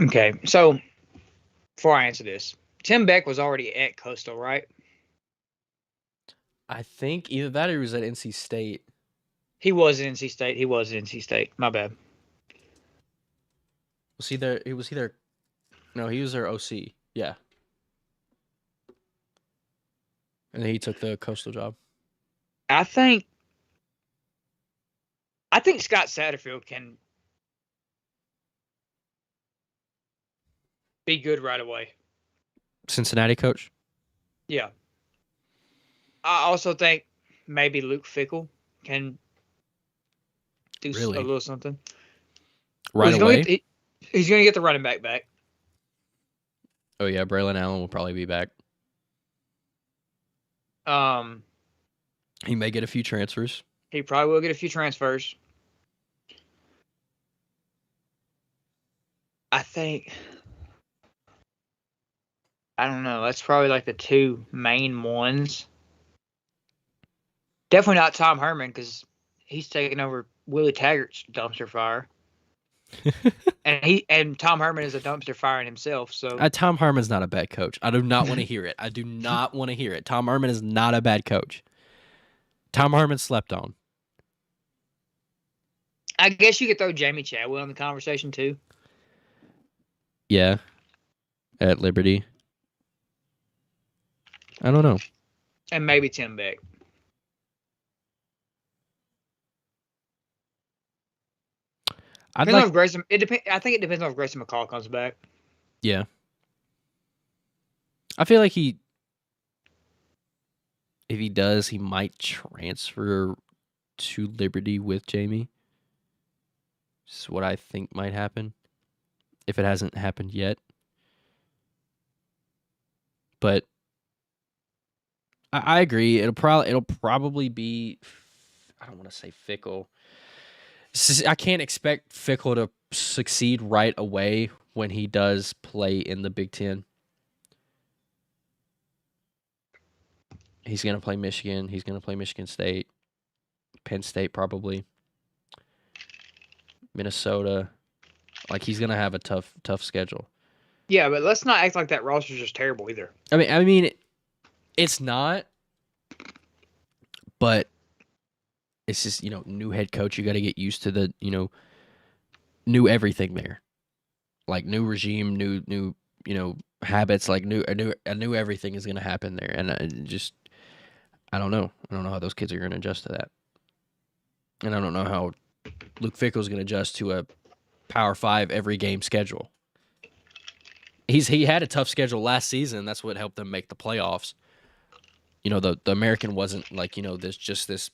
Okay, so before I answer this, Tim Beck was already at Coastal, right? I think either that or he was at NC State. He was at NC State. He was at NC State. My bad. Was he there? Was he there? No, he was their OC. Yeah, and then he took the Coastal job. I think Scott Satterfield can be good right away. Cincinnati coach. Yeah. I also think maybe Luke Fickell can do Really? a little something. Right away? He's going to get the running back. Oh yeah, Braylon Allen will probably be back. He may get a few transfers. He probably will get a few transfers. I don't know. That's probably like the two main ones. Definitely not Tom Herman because he's taking over Willie Taggart's dumpster fire. and Tom Herman is a dumpster fire in himself. So Tom Herman's not a bad coach. I do not want to hear it. I do not want to hear it. Tom Herman is not a bad coach. Tom Herman slept on. I guess you could throw Jamie Chadwell in the conversation too. Yeah. At Liberty. I don't know. And maybe Tim Beck. I think it depends on if Grayson McCall comes back. Yeah. I feel like if he does, he might transfer to Liberty with Jamie. This is what I think might happen. If it hasn't happened yet. But I agree. It'll probably be, I don't want to say Fickell. I can't expect Fickell to succeed right away when he does play in the Big Ten. He's going to play Michigan. He's going to play Michigan State. Penn State probably. Minnesota. Like, he's going to have a tough schedule. Yeah, but let's not act like that roster's just terrible either. I mean, it's not. But it's just, new head coach. You got to get used to the, new everything there. Like, new regime, new habits, like new everything is going to happen there. And I don't know. I don't know how those kids are going to adjust to that. And I don't know how Luke Fickell is going to adjust to a Power 5 every game schedule. He had a tough schedule last season. That's what helped them make the playoffs. The American wasn't like, this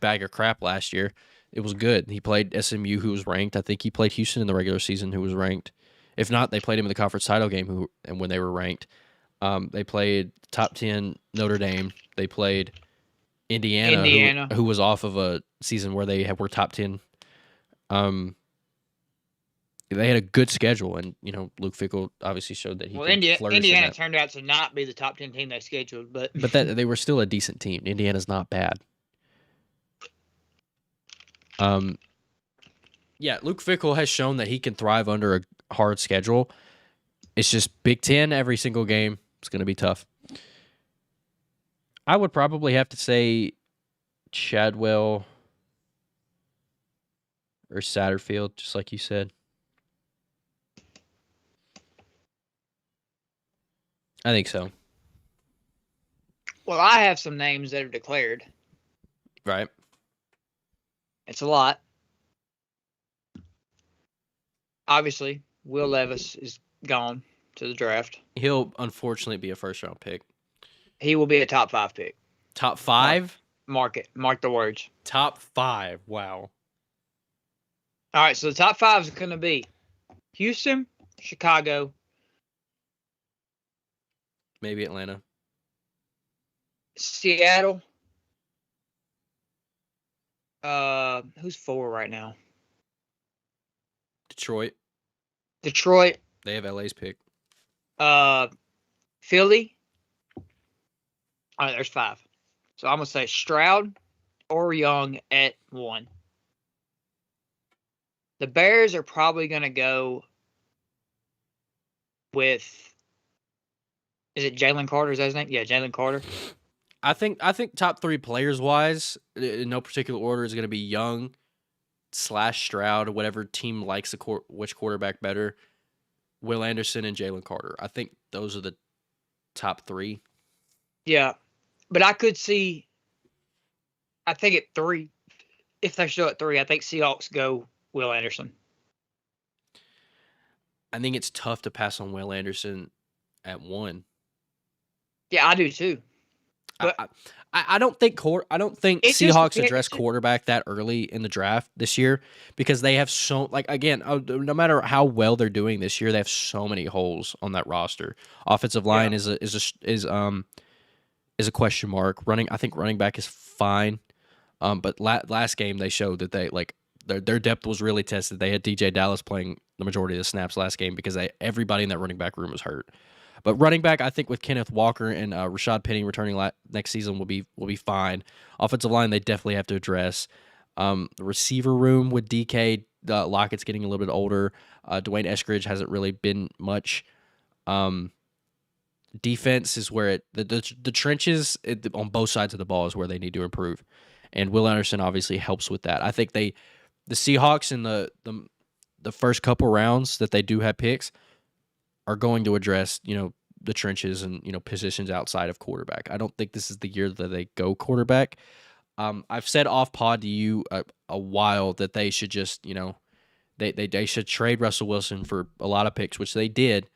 bag of crap last year. It was good. He played SMU, who was ranked. I think he played Houston in the regular season, who was ranked. If not, they played him in the conference title game, when they were ranked. They played top 10 Notre Dame. They played Indiana. Who was off of a season where they were top 10. They had a good schedule, and Luke Fickell obviously showed that he can flourish. Indiana turned out to not be the top 10 team they scheduled, but that they were still a decent team. Indiana's not bad. Yeah, Luke Fickell has shown that he can thrive under a hard schedule. It's just Big Ten every single game. It's going to be tough. I would probably have to say Chadwell or Satterfield, just like you said. I think so. Well, I have some names that are declared. Right. It's a lot. Obviously, Will Levis is gone to the draft. He'll unfortunately be a first-round pick. He will be a top 5 pick. Top 5? Mark it. Mark the words. Top 5. Wow. All right, so the top 5 is going to be Houston, Chicago, Maybe Atlanta. Seattle. Who's 4 right now? Detroit. Detroit. They have LA's pick. Philly. All right, there's 5. So I'm gonna say Stroud or Young at 1. The Bears are probably gonna go with. Is it Jalen Carter? Is that his name? Yeah, Jalen Carter. I think top 3 players wise, in no particular order, is going to be Young / Stroud, whatever team likes which quarterback better. Will Anderson and Jalen Carter. I think those are the top 3. Yeah, but I could see. I think at 3, if they're still at 3, I think Seahawks go Will Anderson. I think it's tough to pass on Will Anderson at 1. Yeah, I do too. But I don't think Seahawks address just quarterback that early in the draft this year because they have no matter how well they're doing this year, they have so many holes on that roster. Offensive line is a question mark. I think running back is fine. But last game they showed that they their depth was really tested. They had DJ Dallas playing the majority of the snaps last game because everybody in that running back room was hurt. But running back, I think with Kenneth Walker and Rashad Penny returning next season will be fine. Offensive line, they definitely have to address. The receiver room with DK, Lockett's getting a little bit older. Dwayne Eskridge hasn't really been much. Defense is where the trenches on both sides of the ball is where they need to improve. And Will Anderson obviously helps with that. I think the Seahawks in the first couple rounds that they do have picks are going to address, the trenches and, positions outside of quarterback. I don't think this is the year that they go quarterback. I've said off pod to you a while that they should just, they should trade Russell Wilson for a lot of picks, which they did,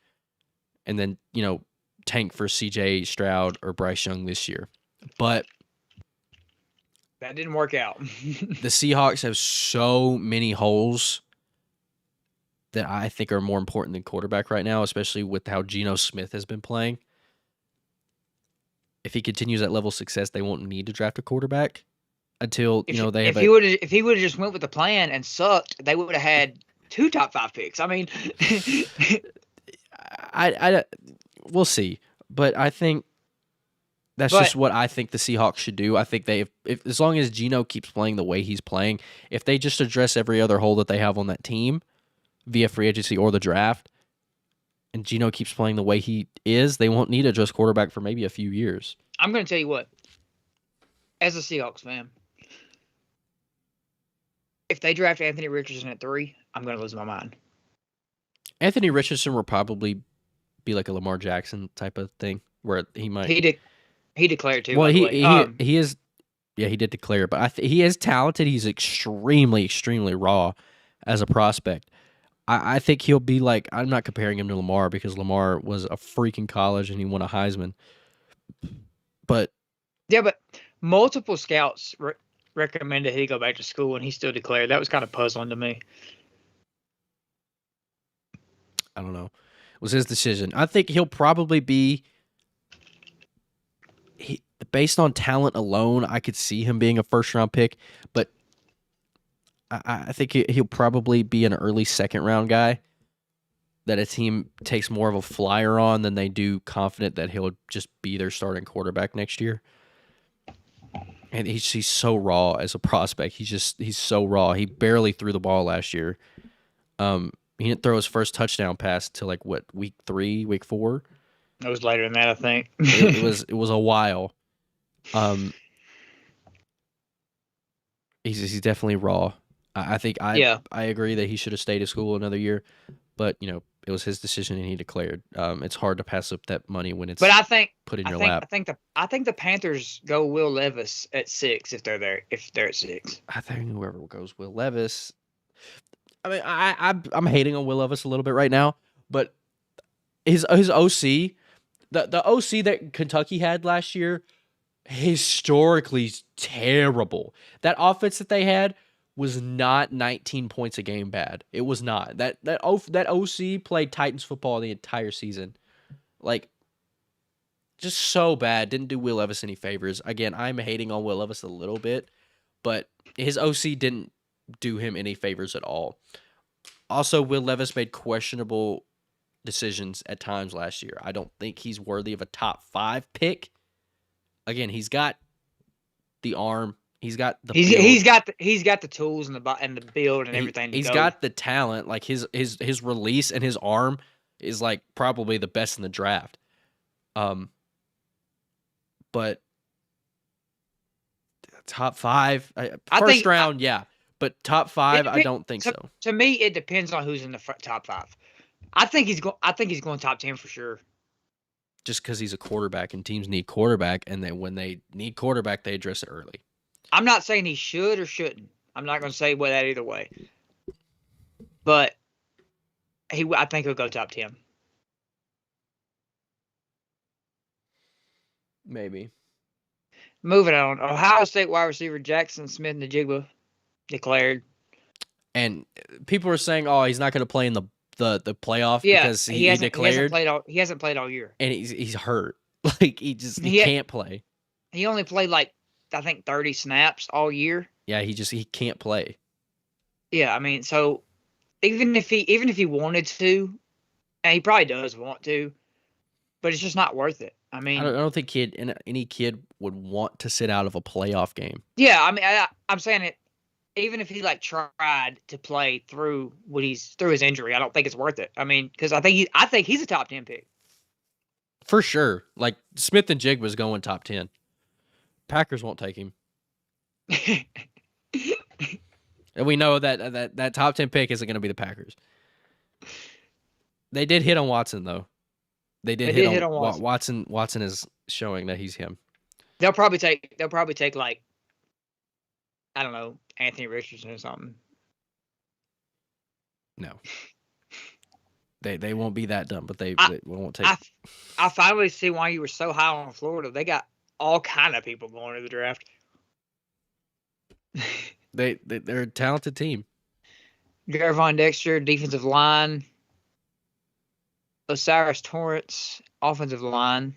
and then, tank for CJ Stroud or Bryce Young this year. But that didn't work out. The Seahawks have so many holes that I think are more important than quarterback right now, especially with how Geno Smith has been playing. If he continues that level of success, they won't need to draft a quarterback until they have. If he would have just went with the plan and sucked, they would have had 2 top 5 picks. I mean, we'll see, but I think that's just what I think the Seahawks should do. I think if as long as Geno keeps playing the way he's playing, if they just address every other hole that they have on that team via free agency or the draft, and Geno keeps playing the way he is, they won't need to address quarterback for maybe a few years. I'm going to tell you what. As a Seahawks fan, if they draft Anthony Richardson at 3, I'm going to lose my mind. Anthony Richardson will probably be like a Lamar Jackson type of thing, where he might. He declared too. Well, he is. Yeah, he did declare, but he is talented. He's extremely, extremely raw as a prospect. I think he'll be like. I'm not comparing him to Lamar because Lamar was a freak in college and he won a Heisman. But multiple scouts recommended he go back to school, and he still declared. That was kind of puzzling to me. I don't know. It was his decision. I think he'll probably be. Based on talent alone, I could see him being a first-round pick, but I think he'll probably be an early second-round guy that a team takes more of a flyer on than they do confident that he'll just be their starting quarterback next year. And he's so raw as a prospect. He's so raw. He barely threw the ball last year. He didn't throw his first touchdown pass till week 3, week 4. It was later than that, I think. it was a while. He's definitely raw. I think I agree that he should have stayed at school another year, but It was his decision, and he declared. It's hard to pass up that money when But it's put in your lap. I think the Panthers go Will Levis at 6 if they're there. If they're at 6, I think whoever goes, Will Levis. I mean, I'm hating on Will Levis a little bit right now, but his OC, the OC that Kentucky had last year, historically terrible. That offense that they had was not 19 points a game bad. It was not. That OC played Titans football the entire season. Like, just so bad. Didn't do Will Levis any favors. Again, I'm hating on Will Levis a little bit, but his OC didn't do him any favors at all. Also, Will Levis made questionable decisions at times last year. I don't think he's worthy of a top 5 pick. Again, he's got the arm. He's got the build. He's got the tools and the build and everything. He's got the talent. Like his release and his arm is like probably the best in the draft. But top 5, first round, yeah. But top 5, I don't think so. To me, it depends on who's in the top 5. I think he's going top 10 for sure. Just because he's a quarterback and teams need quarterback, and when they need quarterback, they address it early. I'm not saying he should or shouldn't. I'm not going to say that either way. But I think he'll go top 10. Maybe. Moving on. Ohio State wide receiver Jackson Smith-Njigba declared. And people are saying, "Oh, he's not going to play in the playoff because he declared." He hasn't played all year, and he's hurt. Like he can't play. He only played like I think 30 snaps all year. Yeah, he can't play. Yeah, I mean, so even if he wanted to, and he probably does want to, but it's just not worth it. I mean, I don't think any kid would want to sit out of a playoff game. Yeah, I mean, I'm saying it. Even if he like tried to play through his injury, I don't think it's worth it. I mean, because I think he's a top 10 pick for sure. Like Smith-Njigba's going top 10. Packers won't take him, and we know that top 10 pick isn't going to be the Packers. They did hit on Watson though. They did hit on Watson. Watson is showing that he's him. They'll probably take like, I don't know, Anthony Richardson or something. No. They won't be that dumb, but they won't take. I finally see why you were so high on Florida. They got all kind of people going to the draft. They're a talented team. Gervon Dexter, defensive line. Osiris Torrance, offensive line.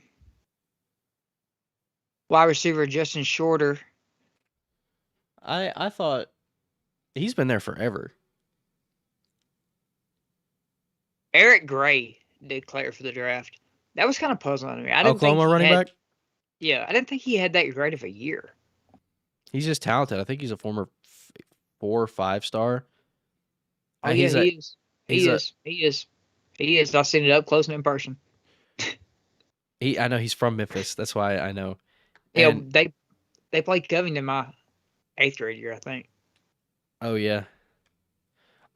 Wide receiver Justin Shorter. I thought he's been there forever. Eric Gray declared for the draft. That was kind of puzzling to me. Oklahoma running back? Yeah, I didn't think he had that great of a year. He's just talented. I think he's a former 4 or 5 star. Oh, yeah, he is. He is. I've seen it up close and in person. I know he's from Memphis. That's why I know. Yeah, they played Covington my 8th grade year, I think. Oh yeah.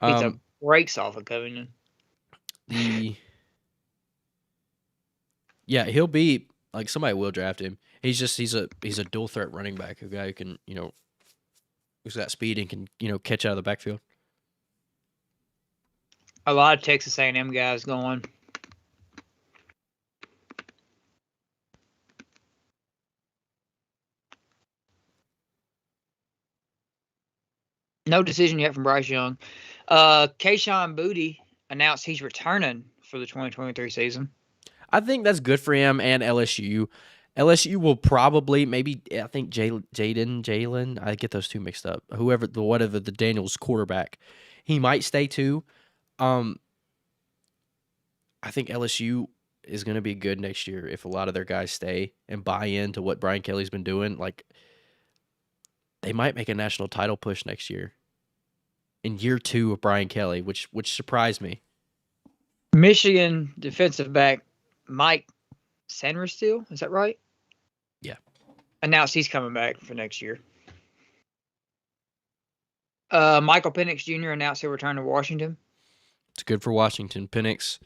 Beat the brakes off of Covington. Yeah, he'll be like somebody will draft him. He's a dual threat running back, a guy who can, who's got speed and can, catch out of the backfield. A lot of Texas A&M guys going. No decision yet from Bryce Young. Kayshon Boutte announced he's returning for the 2023 season. I think that's good for him and LSU. LSU will probably I think Jalen. I get those two mixed up. Whatever the Daniels quarterback, he might stay too. I think LSU is going to be good next year if a lot of their guys stay and buy into what Brian Kelly's been doing. Like, they might make a national title push next year. In year 2 of Brian Kelly, which surprised me. Michigan defensive back Mike Sanderstill, is that right? Yeah. Announced he's coming back for next year. Michael Penix Jr. announced he'll return to Washington. It's good for Washington. Penix,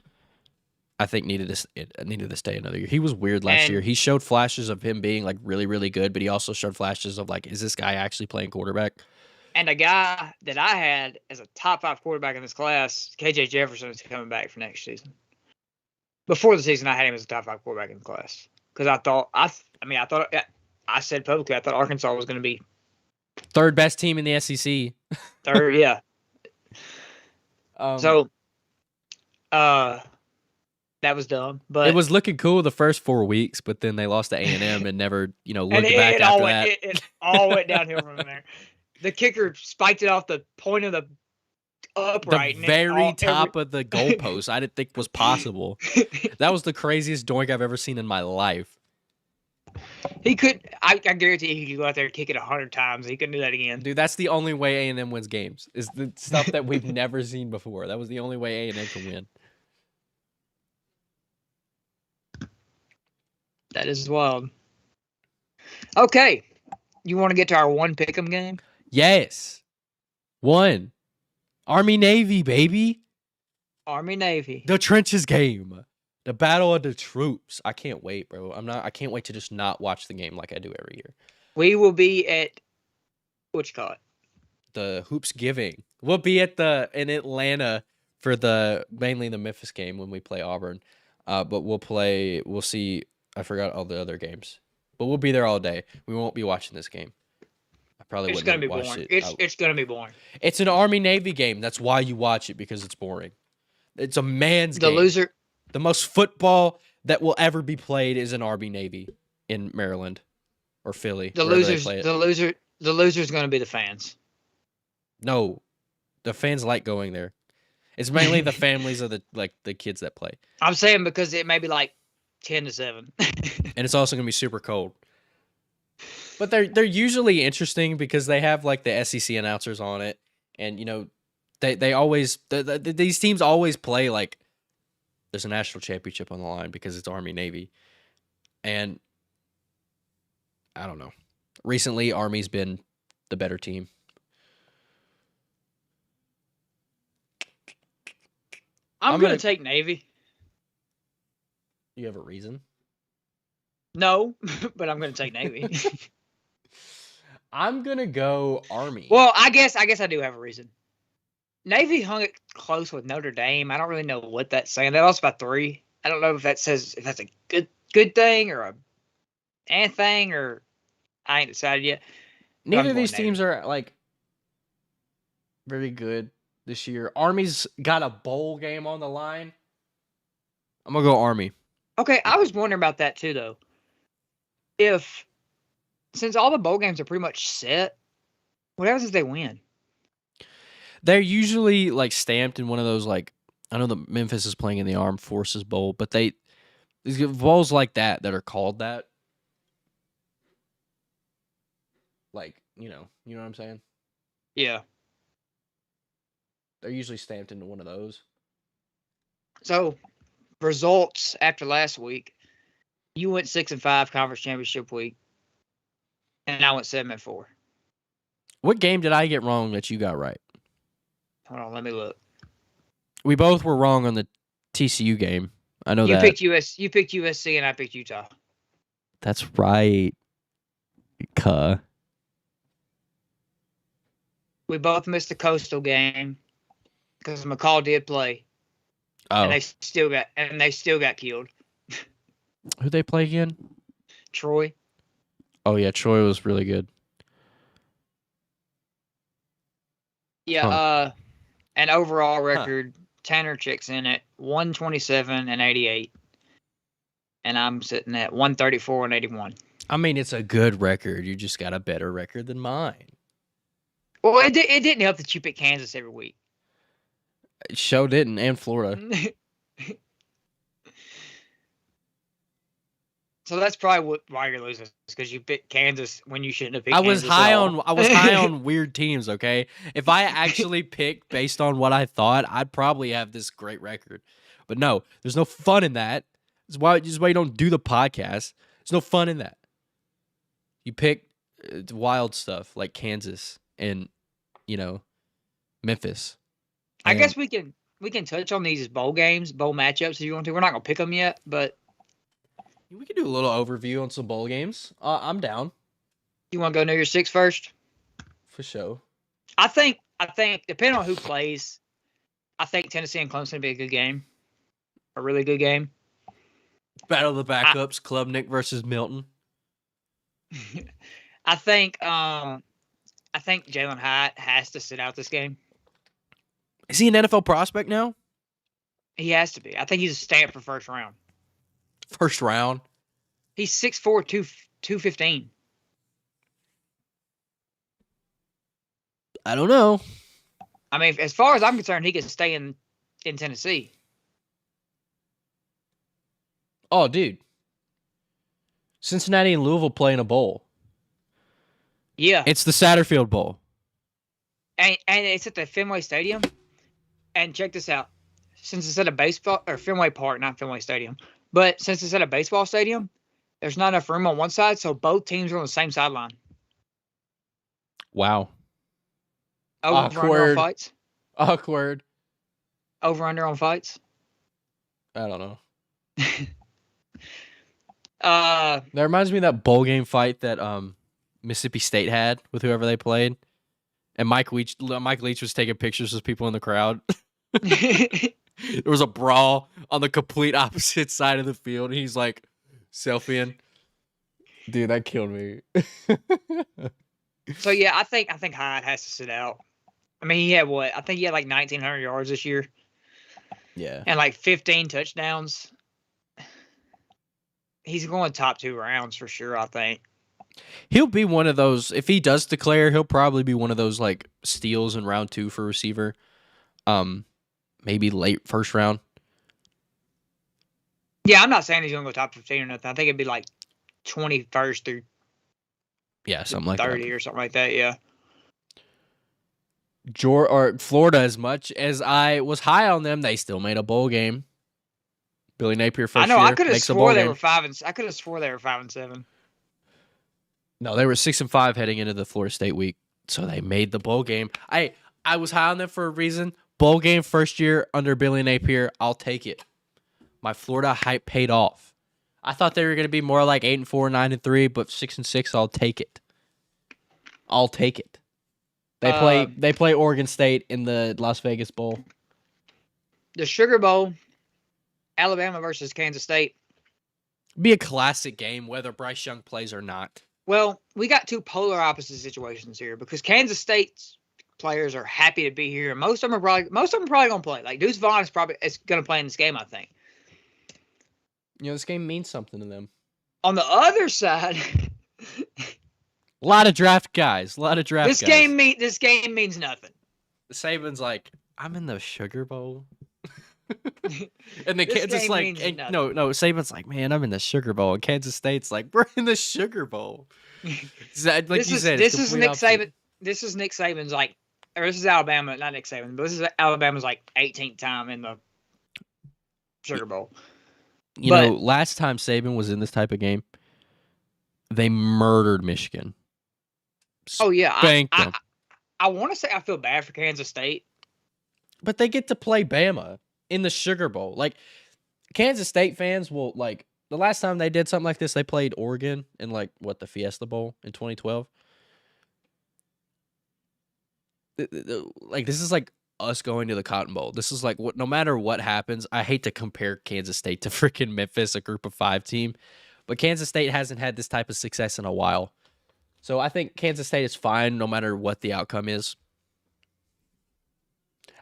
I think needed to stay another year. He was weird last year. And He showed flashes of him being like really, really good, but he also showed flashes of like, is this guy actually playing quarterback? and a guy that I had as a top 5 quarterback in this class, KJ Jefferson, is coming back for next season. Before the season, I had him as a top 5 quarterback in the class because I said publicly I thought Arkansas was going to be Third best team in the SEC. third. Yeah. So, that was dumb, but it was looking cool the first 4 weeks, but then they lost to A&M and never, looked and back after that. It all went downhill from there. The kicker spiked it off the point of the upright. The very top of the goalpost. I didn't think was possible. That was the craziest doink I've ever seen in my life. He could. I guarantee he could go out there and kick it 100 times. He couldn't do that again. Dude, that's the only way A&M wins games. Is the stuff that we've never seen before. That was the only way A&M can win. That is wild. Okay. You want to get to our one pick'em game? Yes. 1. Army-Navy, baby. Army-Navy. The trenches game. The battle of the troops. I can't wait, bro. I can't wait to just not watch the game like I do every year. We will be at what you call it? The Hoops Giving. We'll be in Atlanta for mainly the Memphis game when we play Auburn. But we'll see. I forgot all the other games. But we'll be there all day. We won't be watching this game. I probably It's wouldn't gonna be watch boring. it. It's gonna be boring. It's an Army-Navy game. That's why you watch it, because it's boring. It's a man's game. The loser. The most football that will ever be played is an Army-Navy in Maryland or Philly. The loser's going to be the fans. No, the fans like going there. It's mainly the families of the kids that play. I'm saying because it may be like 10-7, and it's also going to be super cold. But they're usually interesting because they have like the SEC announcers on it, and they always these teams always play like there's a national championship on the line because it's Army-Navy. And I don't know. Recently, Army's been the better team. I'm going to take Navy. You have a reason? No, but I'm going to take Navy. I'm going to go Army. Well, I guess I do have a reason. Navy hung it close with Notre Dame. I don't really know what that's saying. They lost by 3. I don't know if that says if that's a good thing or a bad thing, or I ain't decided yet. Neither of these teams are like very good this year. Army's got a bowl game on the line. I'm gonna go Army. Okay, I was wondering about that too, though. Since all the bowl games are pretty much set, what happens if they win? They're usually like stamped in one of those, like, I know that Memphis is playing in the Armed Forces Bowl, but these bowls like that are called that. Like, you know what I'm saying? Yeah. They're usually stamped into one of those. So, results after last week, you went 6-5 conference championship week, and I went 7-4. What game did I get wrong that you got right? Hold on, let me look. We both were wrong on the TCU game. I know that. You picked USC, and I picked Utah. That's right. We both missed the Coastal game because McCall did play. Oh. And they still got killed. Who'd they play again? Troy. Oh yeah, Troy was really good. Yeah, an overall record, Tanner checks in at 127-88. And I'm sitting at 134-81. I mean, it's a good record. You just got a better record than mine. Well, it didn't help that you picked Kansas every week. It sure didn't, and Florida. So that's probably why you're losing, because you picked Kansas when you shouldn't have picked I was Kansas high on weird teams, okay? If I actually picked based on what I thought, I'd probably have this great record. But no, there's no fun in that. This is why you don't do the podcast. There's no fun in that. You pick wild stuff like Kansas and, Memphis. I guess we can we can touch on these bowl games, bowl matchups if you want to. We're not gonna pick them yet, but We could do a little overview on some bowl games. I'm down you want to go New Year's Six first? for sure. I think depending on who plays, I think Tennessee and Clemson would be a good game, a really good game. Battle of the backups, Klubnik versus Milton. I think Jalen Hyatt has to sit out this game. Is he an NFL prospect now? He has to be. I think he's a stamp for first round. First round. He's 6'4", 215. I don't know. I mean, as far as I'm concerned, he can stay in Tennessee. Oh, dude. Cincinnati and Louisville play in a bowl. Yeah. It's the Satterfield Bowl. And it's at the Fenway Stadium. And check this out. Since it's at a baseball or Fenway Park, not Fenway Stadium, but since it's at a baseball stadium, there's not enough room on one side, so both teams are on the same sideline. Wow. Over-under on fights? Awkward. Over-under on fights? I don't know. That reminds me of that bowl game fight that Mississippi State had with whoever they played. And Mike Leach was taking pictures of people in the crowd. There was a brawl on the complete opposite side of the field. And he's like selfieing. Dude, that killed me. So yeah, I think Hyatt has to sit out. I mean, he had what? I think he had like 1,900 yards this year. Yeah. And like 15 touchdowns. He's going top 2 rounds for sure, I think. He'll be one of those. If he does declare, he'll probably be one of those like steals in round 2 for receiver. Maybe late first round. Yeah, I'm not saying he's going to go top 15 or nothing. I think it'd be like 21st through something like 30 that. or something like that. Yeah. Florida, as much as I was high on them, they still made a bowl game. Billy Napier first year. I could have swore they were 5-7. No, they were 6-5 heading into the Florida State week, so they made the bowl game. I was high on them for a reason. Bowl game first year under Billy Napier, I'll take it. My Florida hype paid off. I thought they were going to be more like 8-4, 9-3, but 6-6, I'll take it. I'll take it. They play Oregon State in the Las Vegas Bowl. The Sugar Bowl, Alabama versus Kansas State. Be a classic game, whether Bryce Young plays or not. Well, we got two polar opposite situations here because Kansas State's players are happy to be here, and most of them are probably going to play. Like Deuce Vaughn is going to play in this game, I think. This game means something to them. On the other side, a lot of draft guys. This game means nothing. Saban's like, I'm in the Sugar Bowl. And then Kansas like, no, Saban's like, man, I'm in the Sugar Bowl. And Kansas State's like, we're in the Sugar Bowl. This is Nick Saban. This is Nick Saban's like, or this is Alabama, not Nick Saban, but this is Alabama's like 18th time in the Sugar Bowl. Last time Saban was in this type of game, they murdered Michigan. Oh yeah, Spanked them. I want to say I feel bad for Kansas State, but they get to play Bama in the Sugar Bowl. Like Kansas State fans will like the last time they did something like this, they played Oregon in the Fiesta Bowl in 2012. Like this is like us going to the Cotton Bowl. This is like no matter what happens, I hate to compare Kansas State to freaking Memphis, a group of 5 team, but Kansas State hasn't had this type of success in a while. So I think Kansas State is fine no matter what the outcome is.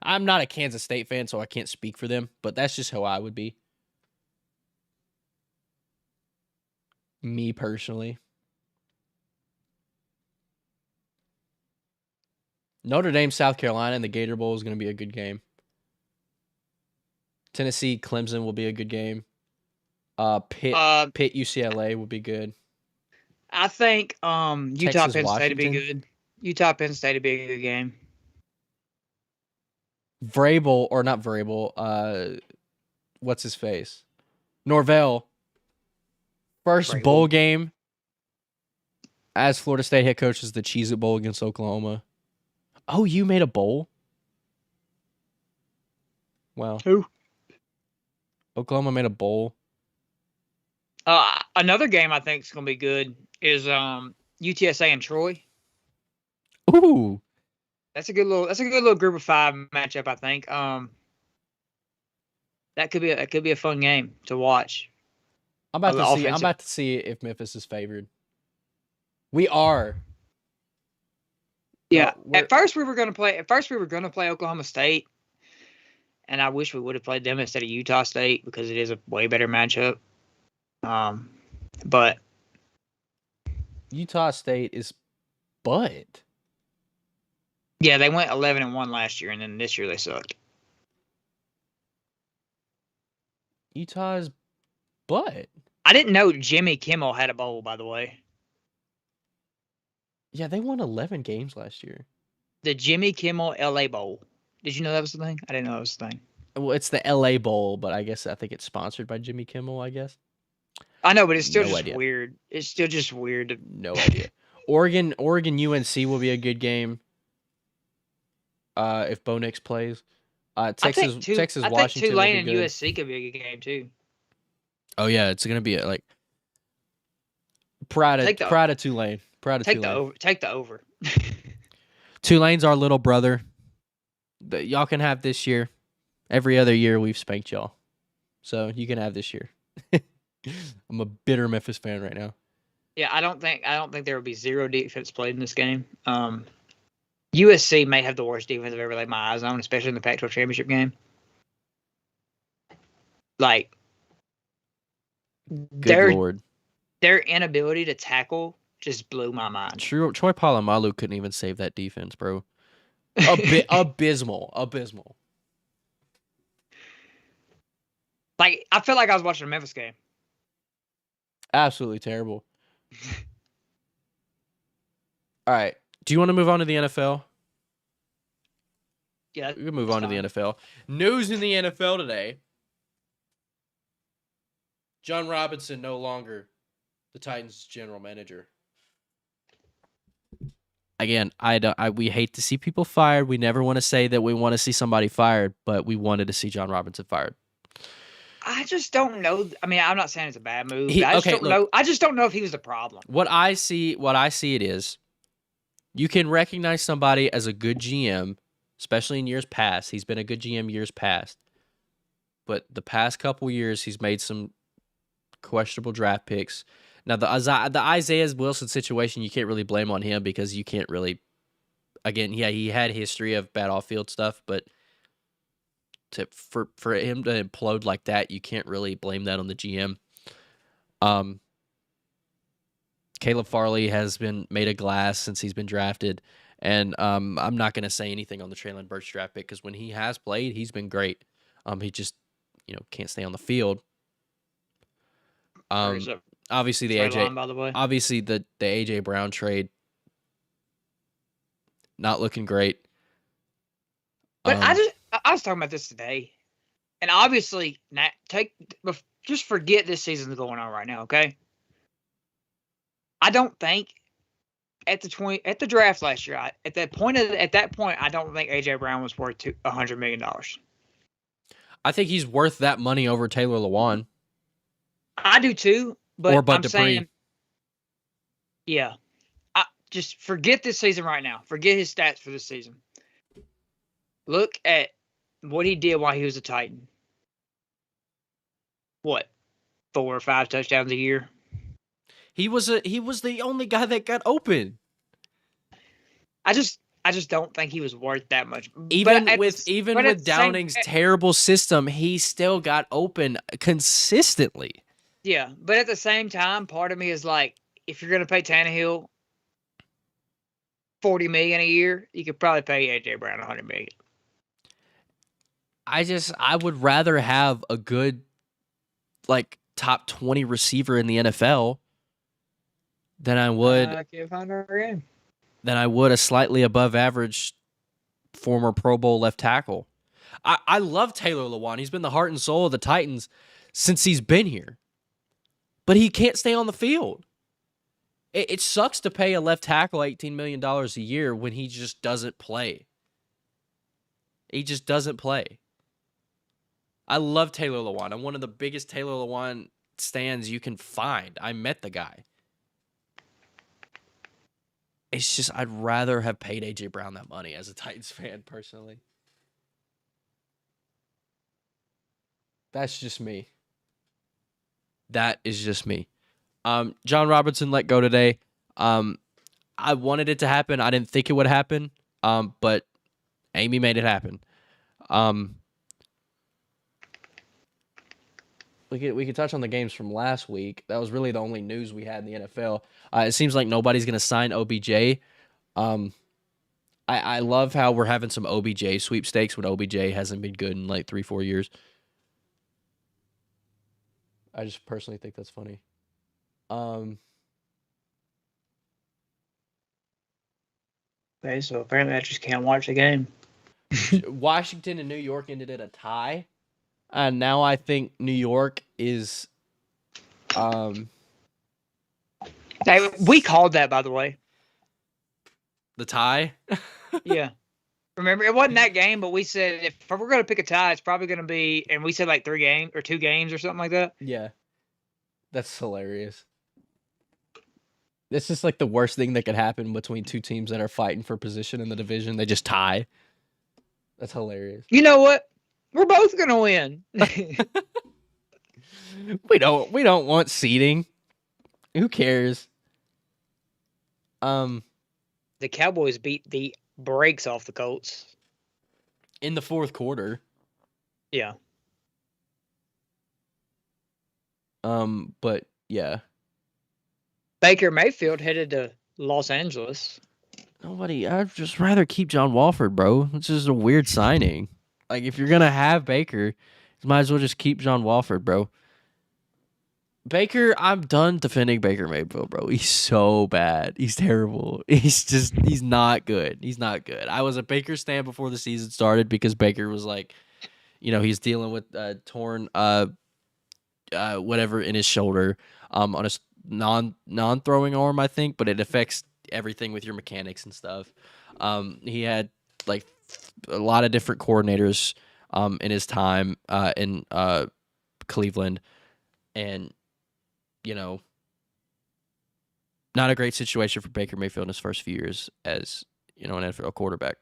I'm not a Kansas State fan, so I can't speak for them, but that's just how I would be. Me personally. Notre Dame, South Carolina, and the Gator Bowl is going to be a good game. Tennessee, Clemson will be a good game. Pitt, UCLA will be good. I think Utah, Texas, Penn State would be Washington. good. Utah, Penn State would be a good game. Vrabel, or not Vrabel, what's his face? Norvell. First Vrabel. bowl game as Florida State head coach is the Cheez-It Bowl against Oklahoma. Oh, you made a bowl? Wow. Who? Oklahoma made a bowl. Another game I think is gonna be good is UTSA and Troy. Ooh. That's a good little group of 5 matchup, I think. That could be a fun game to watch. I'm about to see if Memphis is favored. We are. Yeah. At first we were gonna play Oklahoma State, and I wish we would have played them instead of Utah State because it is a way better matchup. But Utah State is butt. Yeah, they went 11-1 last year, and then this year they sucked. Utah is butt. I didn't know Jimmy Kimmel had a bowl, by the way. Yeah, they won 11 games last year. The Jimmy Kimmel LA Bowl. Did you know that was the thing? I didn't know that was the thing. Well, it's the LA Bowl, but I think it's sponsored by Jimmy Kimmel, I guess. I know, but it's still weird. It's still just weird. No idea. Oregon UNC will be a good game. If Bo Nix plays. Texas Washington. I think Tulane and USC could be a good game too. Oh yeah, it's gonna be like Pride of Tulane. Take the over. Tulane's our little brother. Y'all can have this year. Every other year we've spanked y'all, so you can have this year. I'm a bitter Memphis fan right now. Yeah, I don't think there will be zero defense played in this game. USC may have the worst defense I've ever laid my eyes on, especially in the Pac-12 championship game. Like, good Lord, their inability to tackle just blew my mind. Troy Polamalu couldn't even save that defense, bro. Abysmal. Like, I feel like I was watching a Memphis game. Absolutely terrible. All right. Do you want to move on to the NFL? Yeah. We can move on to the NFL. News in the NFL today. John Robinson no longer the Titans general manager. Again, we hate to see people fired. We never want to say that we want to see somebody fired, but we wanted to see John Robinson fired. I just don't know. I mean, I'm not saying it's a bad move. I just don't know if he was the problem. What I see it is, you can recognize somebody as a good GM, especially in years past. He's been a good GM years past. But the past couple years, he's made some questionable draft picks. Now, the Isaiah Wilson situation, you can't really blame on him because you can't really... Again, yeah, he had a history of bad off-field stuff, but for him to implode like that, you can't really blame that on the GM. Caleb Farley has been made of glass since he's been drafted, and I'm not going to say anything on the Traylon Burks draft pick because when he has played, he's been great. He just can't stay on the field. Obviously the AJ Brown trade not looking great. But I was talking about this today, and obviously just forget this season's going on right now, okay? I don't think at the draft last year, at that point, I don't think AJ Brown was worth $100 million. I think he's worth that money over Taylor Lewan. I do too, but or Bud I'm Dupree. saying, yeah, just forget this season right now. Forget his stats for this season. Look at what he did while he was a Titan. What, 4 or 5 touchdowns a year? He was the only guy that got open. I just don't think he was worth that much. Even with Downing's terrible system, he still got open consistently. Yeah, but at the same time, part of me is like, if you're going to pay Tannehill $40 million a year, you could probably pay AJ Brown $100 million. I would rather have a good, like, top 20 receiver in the NFL than I would. I can't find her again. Than I would a slightly above average former Pro Bowl left tackle. I love Taylor Lewan. He's been the heart and soul of the Titans since he's been here. But he can't stay on the field. It sucks to pay a left tackle $18 million a year when he just doesn't play. He just doesn't play. I love Taylor Lewan. I'm one of the biggest Taylor Lewan stands you can find. I met the guy. It's just I'd rather have paid AJ Brown that money as a Titans fan personally. That's just me. That is just me. John Robinson let go today. I wanted it to happen. I didn't think it would happen. But Amy made it happen. We could touch on the games from last week. That was really the only news we had in the NFL. It seems like nobody's going to sign OBJ. I love how we're having some OBJ sweepstakes when OBJ hasn't been good in like 3-4 years. I just personally think that's funny. Okay, so apparently I just can't watch the game. Washington and New York ended in a tie. And now I think New York is Hey, we called that, by the way. the tie. Yeah. Remember, it wasn't that game, but we said if we're going to pick a tie, it's probably going to be, and we said like 3 games or 2 games or something like that. Yeah. That's hilarious. This is like the worst thing that could happen between two teams that are fighting for position in the division. They just tie. That's hilarious. You know what? We're both going to win. We don't want seeding. Who cares? The Cowboys beat the brakes off the Colts in the fourth quarter. Yeah. But yeah. Baker Mayfield headed to Los Angeles. I'd just rather keep John Walford, bro. It's just a weird signing. Like, if you're going to have Baker, you might as well just keep John Walford, bro. Baker, I'm done defending Baker Mayfield, bro. He's so bad. He's terrible. He's not good. He's not good. I was a Baker stan before the season started because Baker was like, he's dealing with torn whatever in his shoulder on his non-throwing arm, I think, but it affects everything with your mechanics and stuff. He had like a lot of different coordinators in his time in Cleveland, and not a great situation for Baker Mayfield in his first few years as an NFL quarterback.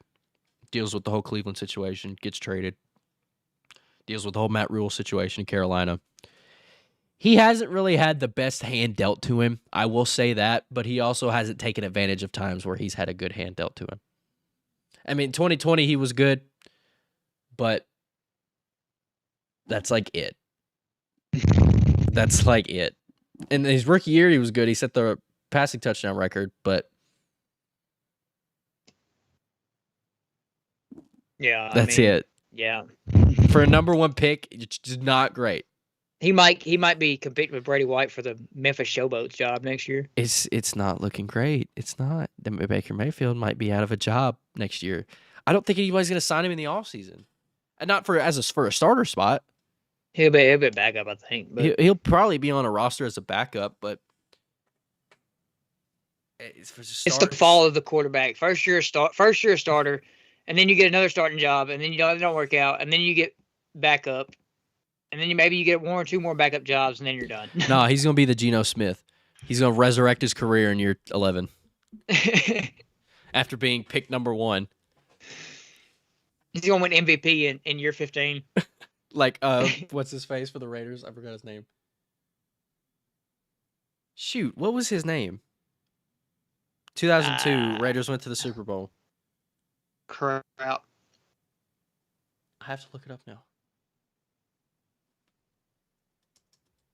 Deals with the whole Cleveland situation, gets traded. Deals with the whole Matt Rule situation in Carolina. He hasn't really had the best hand dealt to him, I will say that, but he also hasn't taken advantage of times where he's had a good hand dealt to him. I mean, 2020 he was good, but that's like it. That's like it. In his rookie year, he was good. He set the passing touchdown record, but yeah, that's it. Yeah. For a number 1 pick, it's just not great. He might be competing with Brady White for the Memphis Showboats job next year. It's not looking great. It's not. Baker Mayfield might be out of a job next year. I don't think anybody's going to sign him in the offseason. And not for a starter spot. He'll be backup, I think. But he'll probably be on a roster as a backup, but it's the fall of the quarterback. First year starter, and then you get another starting job, and then it don't work out, and then you get backup. And then maybe you get 1 or 2 more backup jobs, and then you're done. No, he's going to be the Geno Smith. He's going to resurrect his career in year 11. After being picked number 1. He's going to win MVP in year 15. Like, what's his face for the Raiders? I forgot his name. Shoot, what was his name? 2002, Raiders went to the Super Bowl. Crap. I have to look it up now.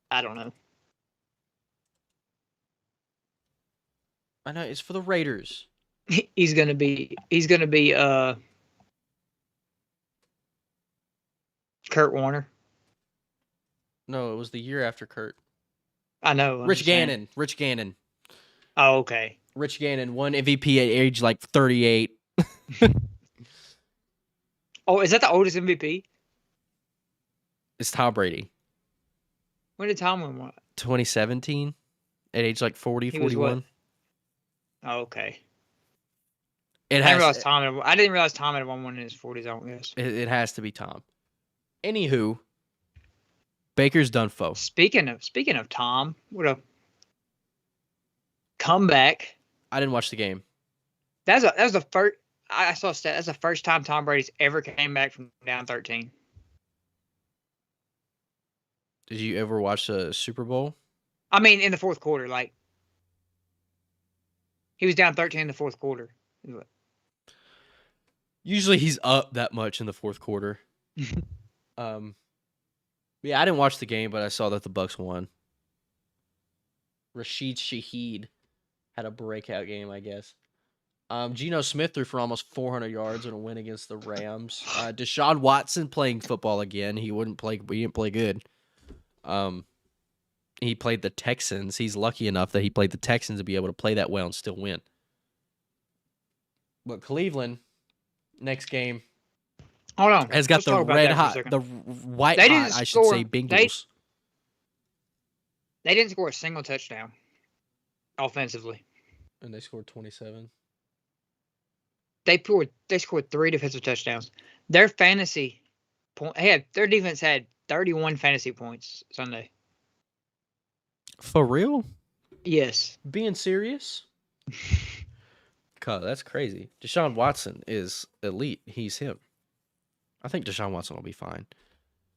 I don't know. I know it's for the Raiders. He's gonna be Kurt Warner. No, it was the year after Kurt. I know. Rich Gannon. Oh, okay. Rich Gannon won MVP at age like 38. Oh, is that the oldest MVP? It's Tom Brady. When did Tom win what? 2017 at age like 40, 41. Oh, okay. I didn't realize Tom had won one in his 40s, I don't guess. It has to be Tom. Anywho, Baker's done fo. Speaking of Tom, what a comeback. I didn't watch the game. That was the first. I saw a stat. That's the first time Tom Brady's ever came back from down 13. Did you ever watch the Super Bowl? I mean, in the fourth quarter, like he was down 13 in the fourth quarter. Usually he's up that much in the fourth quarter. Yeah, I didn't watch the game, but I saw that the Bucks won. Rashid Shaheed had a breakout game, I guess. Geno Smith threw for almost 400 yards in a win against the Rams. Deshaun Watson playing football again. He didn't play good. He played the Texans. He's lucky enough that he played the Texans to be able to play that well and still win. But Cleveland, next game, hold on, has got the red hot, the white hot, I should say, Bengals. They didn't score a single touchdown offensively. And they scored 27. They scored 3 defensive touchdowns. Their fantasy their defense had 31 fantasy points Sunday. For real? Yes. Being serious? God, that's crazy. Deshaun Watson is elite. He's him. I think Deshaun Watson will be fine.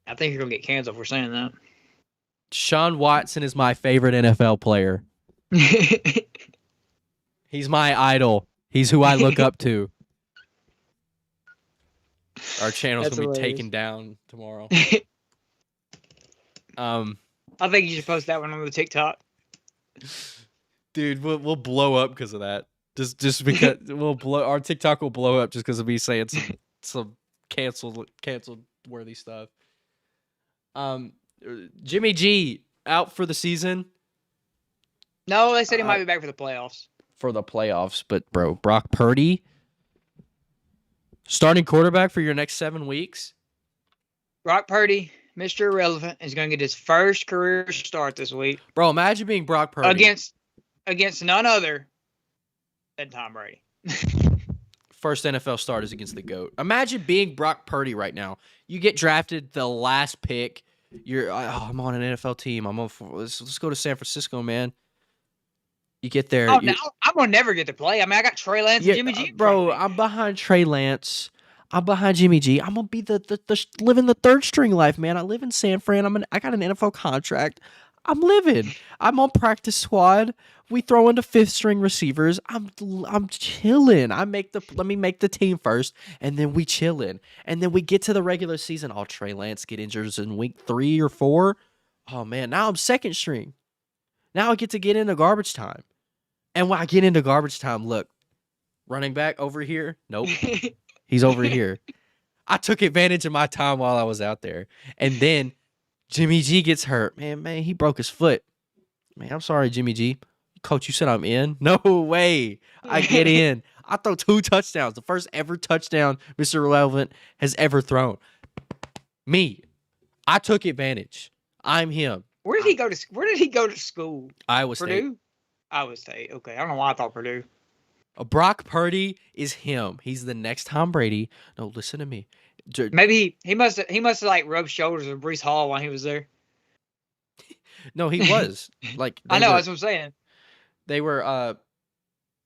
I think you're gonna get canceled for saying that. Deshaun Watson is my favorite NFL player. He's my idol. He's who I look up to. Our channel's gonna be taken down tomorrow. I think you should post that one on the TikTok. Dude, we'll blow up because of that. Just because our TikTok will blow up just because of me saying some canceled worthy stuff. Jimmy G out for the season. No, they said he might be back for the playoffs. For the playoffs, but bro, Brock Purdy, starting quarterback for your next 7 weeks. Brock Purdy, Mr. Irrelevant, is going to get his first career start this week. Bro, imagine being Brock Purdy against none other than Tom Brady. First NFL start is against the GOAT. Imagine being Brock Purdy right now. You get drafted the last pick. I'm on an NFL team. Let's go to San Francisco, man. You get there. I'm gonna never get to play. I mean, I got Trey Lance and Jimmy G. Bro, I'm behind Trey Lance. I'm behind Jimmy G. I'm gonna be the living the third string life, man. I live in San Fran. I got an NFL contract. I'm living. I'm on practice squad. We throw into fifth string receivers. I'm chilling. Let me make the team first, and then we chilling. And then we get to the regular season. Oh, Trey Lance get injured in week 3 or 4. Oh man, now I'm second string. Now I get to get into garbage time. And when I get into garbage time, look, running back over here. Nope. He's over here. I took advantage of my time while I was out there. And then Jimmy G gets hurt. Man, he broke his foot. Man, I'm sorry, Jimmy G. Coach, you said I'm in? No way. I get in. I throw 2 touchdowns. The first ever touchdown Mr. Irrelevant has ever thrown. Me. I took advantage. I'm him. Where did he go to school? Iowa State. Purdue? Iowa State. Okay. I don't know why I thought Purdue. Brock Purdy is him. He's the next Tom Brady. No, listen to me. Maybe he must have like rubbed shoulders with Breece Hall while he was there. No, he was. Like I know, that's what I'm saying. They were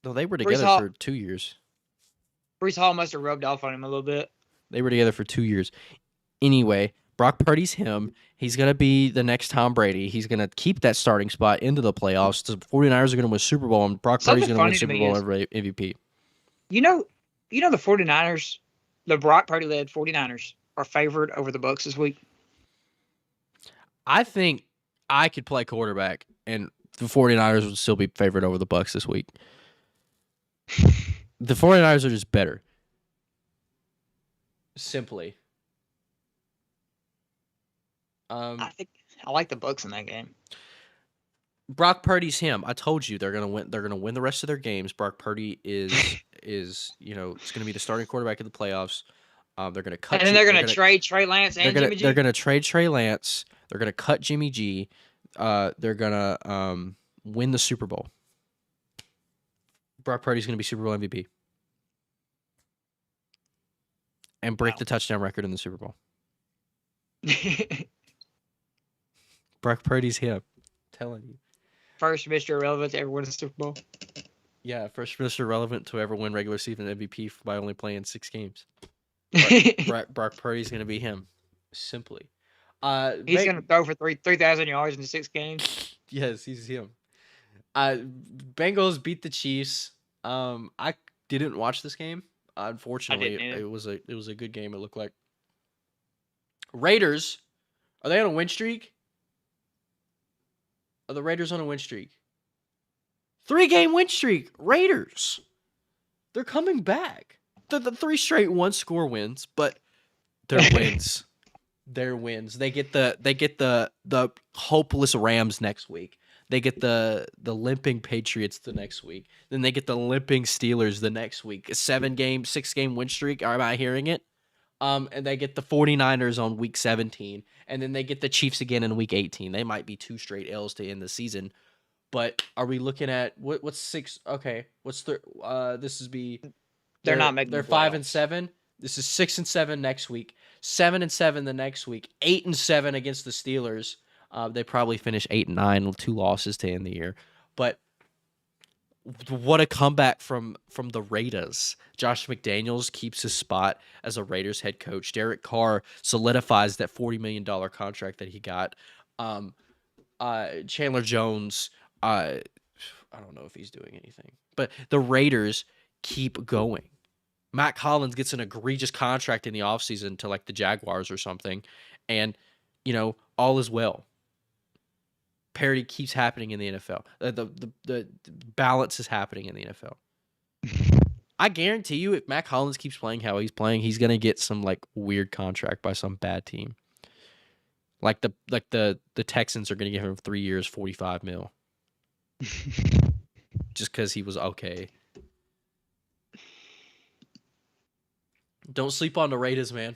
they were together for 2 years. Breece Hall must have rubbed off on him a little bit. They were together for 2 years. Anyway, Brock Purdy's him. He's going to be the next Tom Brady. He's going to keep that starting spot into the playoffs. The 49ers are going to win Super Bowl, and Brock Purdy's going to win Super Bowl MVP. You know the 49ers, the Brock Purdy-led 49ers, are favored over the Bucs this week? I think I could play quarterback, and the 49ers would still be favored over the Bucs this week. The 49ers are just better. Simply. I like the Bucs in that game. Brock Purdy's him. I told you they're gonna win. They're gonna win the rest of their games. Brock Purdy is it's gonna be the starting quarterback in the playoffs. They're gonna cut. And then they're gonna trade Trey Lance and Jimmy G. They're gonna trade Trey Lance. They're gonna cut Jimmy G. They're gonna win the Super Bowl. Brock Purdy's gonna be Super Bowl MVP and break the touchdown record in the Super Bowl. Brock Purdy's him. I'm telling you. First Mr. Irrelevant to ever win a Super Bowl. Yeah, first Mr. Relevant to ever win regular season MVP by only playing 6 games. Brock Purdy's gonna be him. Simply. He's gonna throw for 3,000 yards in 6 games. Yes, he's him. Bengals beat the Chiefs. I didn't watch this game. Unfortunately, it was a good game. It looked like. Raiders, are they on a win streak? Are the Raiders on a win streak? 3-game win streak. Raiders. They're coming back. The 3 straight 1-score wins, but they're wins. They're wins. They get the hopeless Rams next week. They get the limping Patriots the next week. Then they get the limping Steelers the next week. A 6-game win streak. Am I hearing it? And they get the 49ers on week 17. And then they get the Chiefs again in week 18. They might be 2 straight L's to end the season. But are we looking at what's 6? Okay, this is they're not making. They're 5-7. This is 6-7 next week. 7-7 the next week. 8-7 against the Steelers. They probably finish 8-9 with 2 losses to end the year. But what a comeback from the Raiders. Josh McDaniels keeps his spot as a Raiders head coach. Derek Carr solidifies that $40 million contract that he got. Chandler Jones, I don't know if he's doing anything. But the Raiders keep going. Matt Collins gets an egregious contract in the offseason to like the Jaguars or something. And, all is well. Parity keeps happening in the NFL. The balance is happening in the NFL. I guarantee you, if Matt Collins keeps playing how he's playing, he's gonna get some like weird contract by some bad team. Like the Texans are gonna give him 3 years, $45 million, just because he was okay. Don't sleep on the Raiders, man.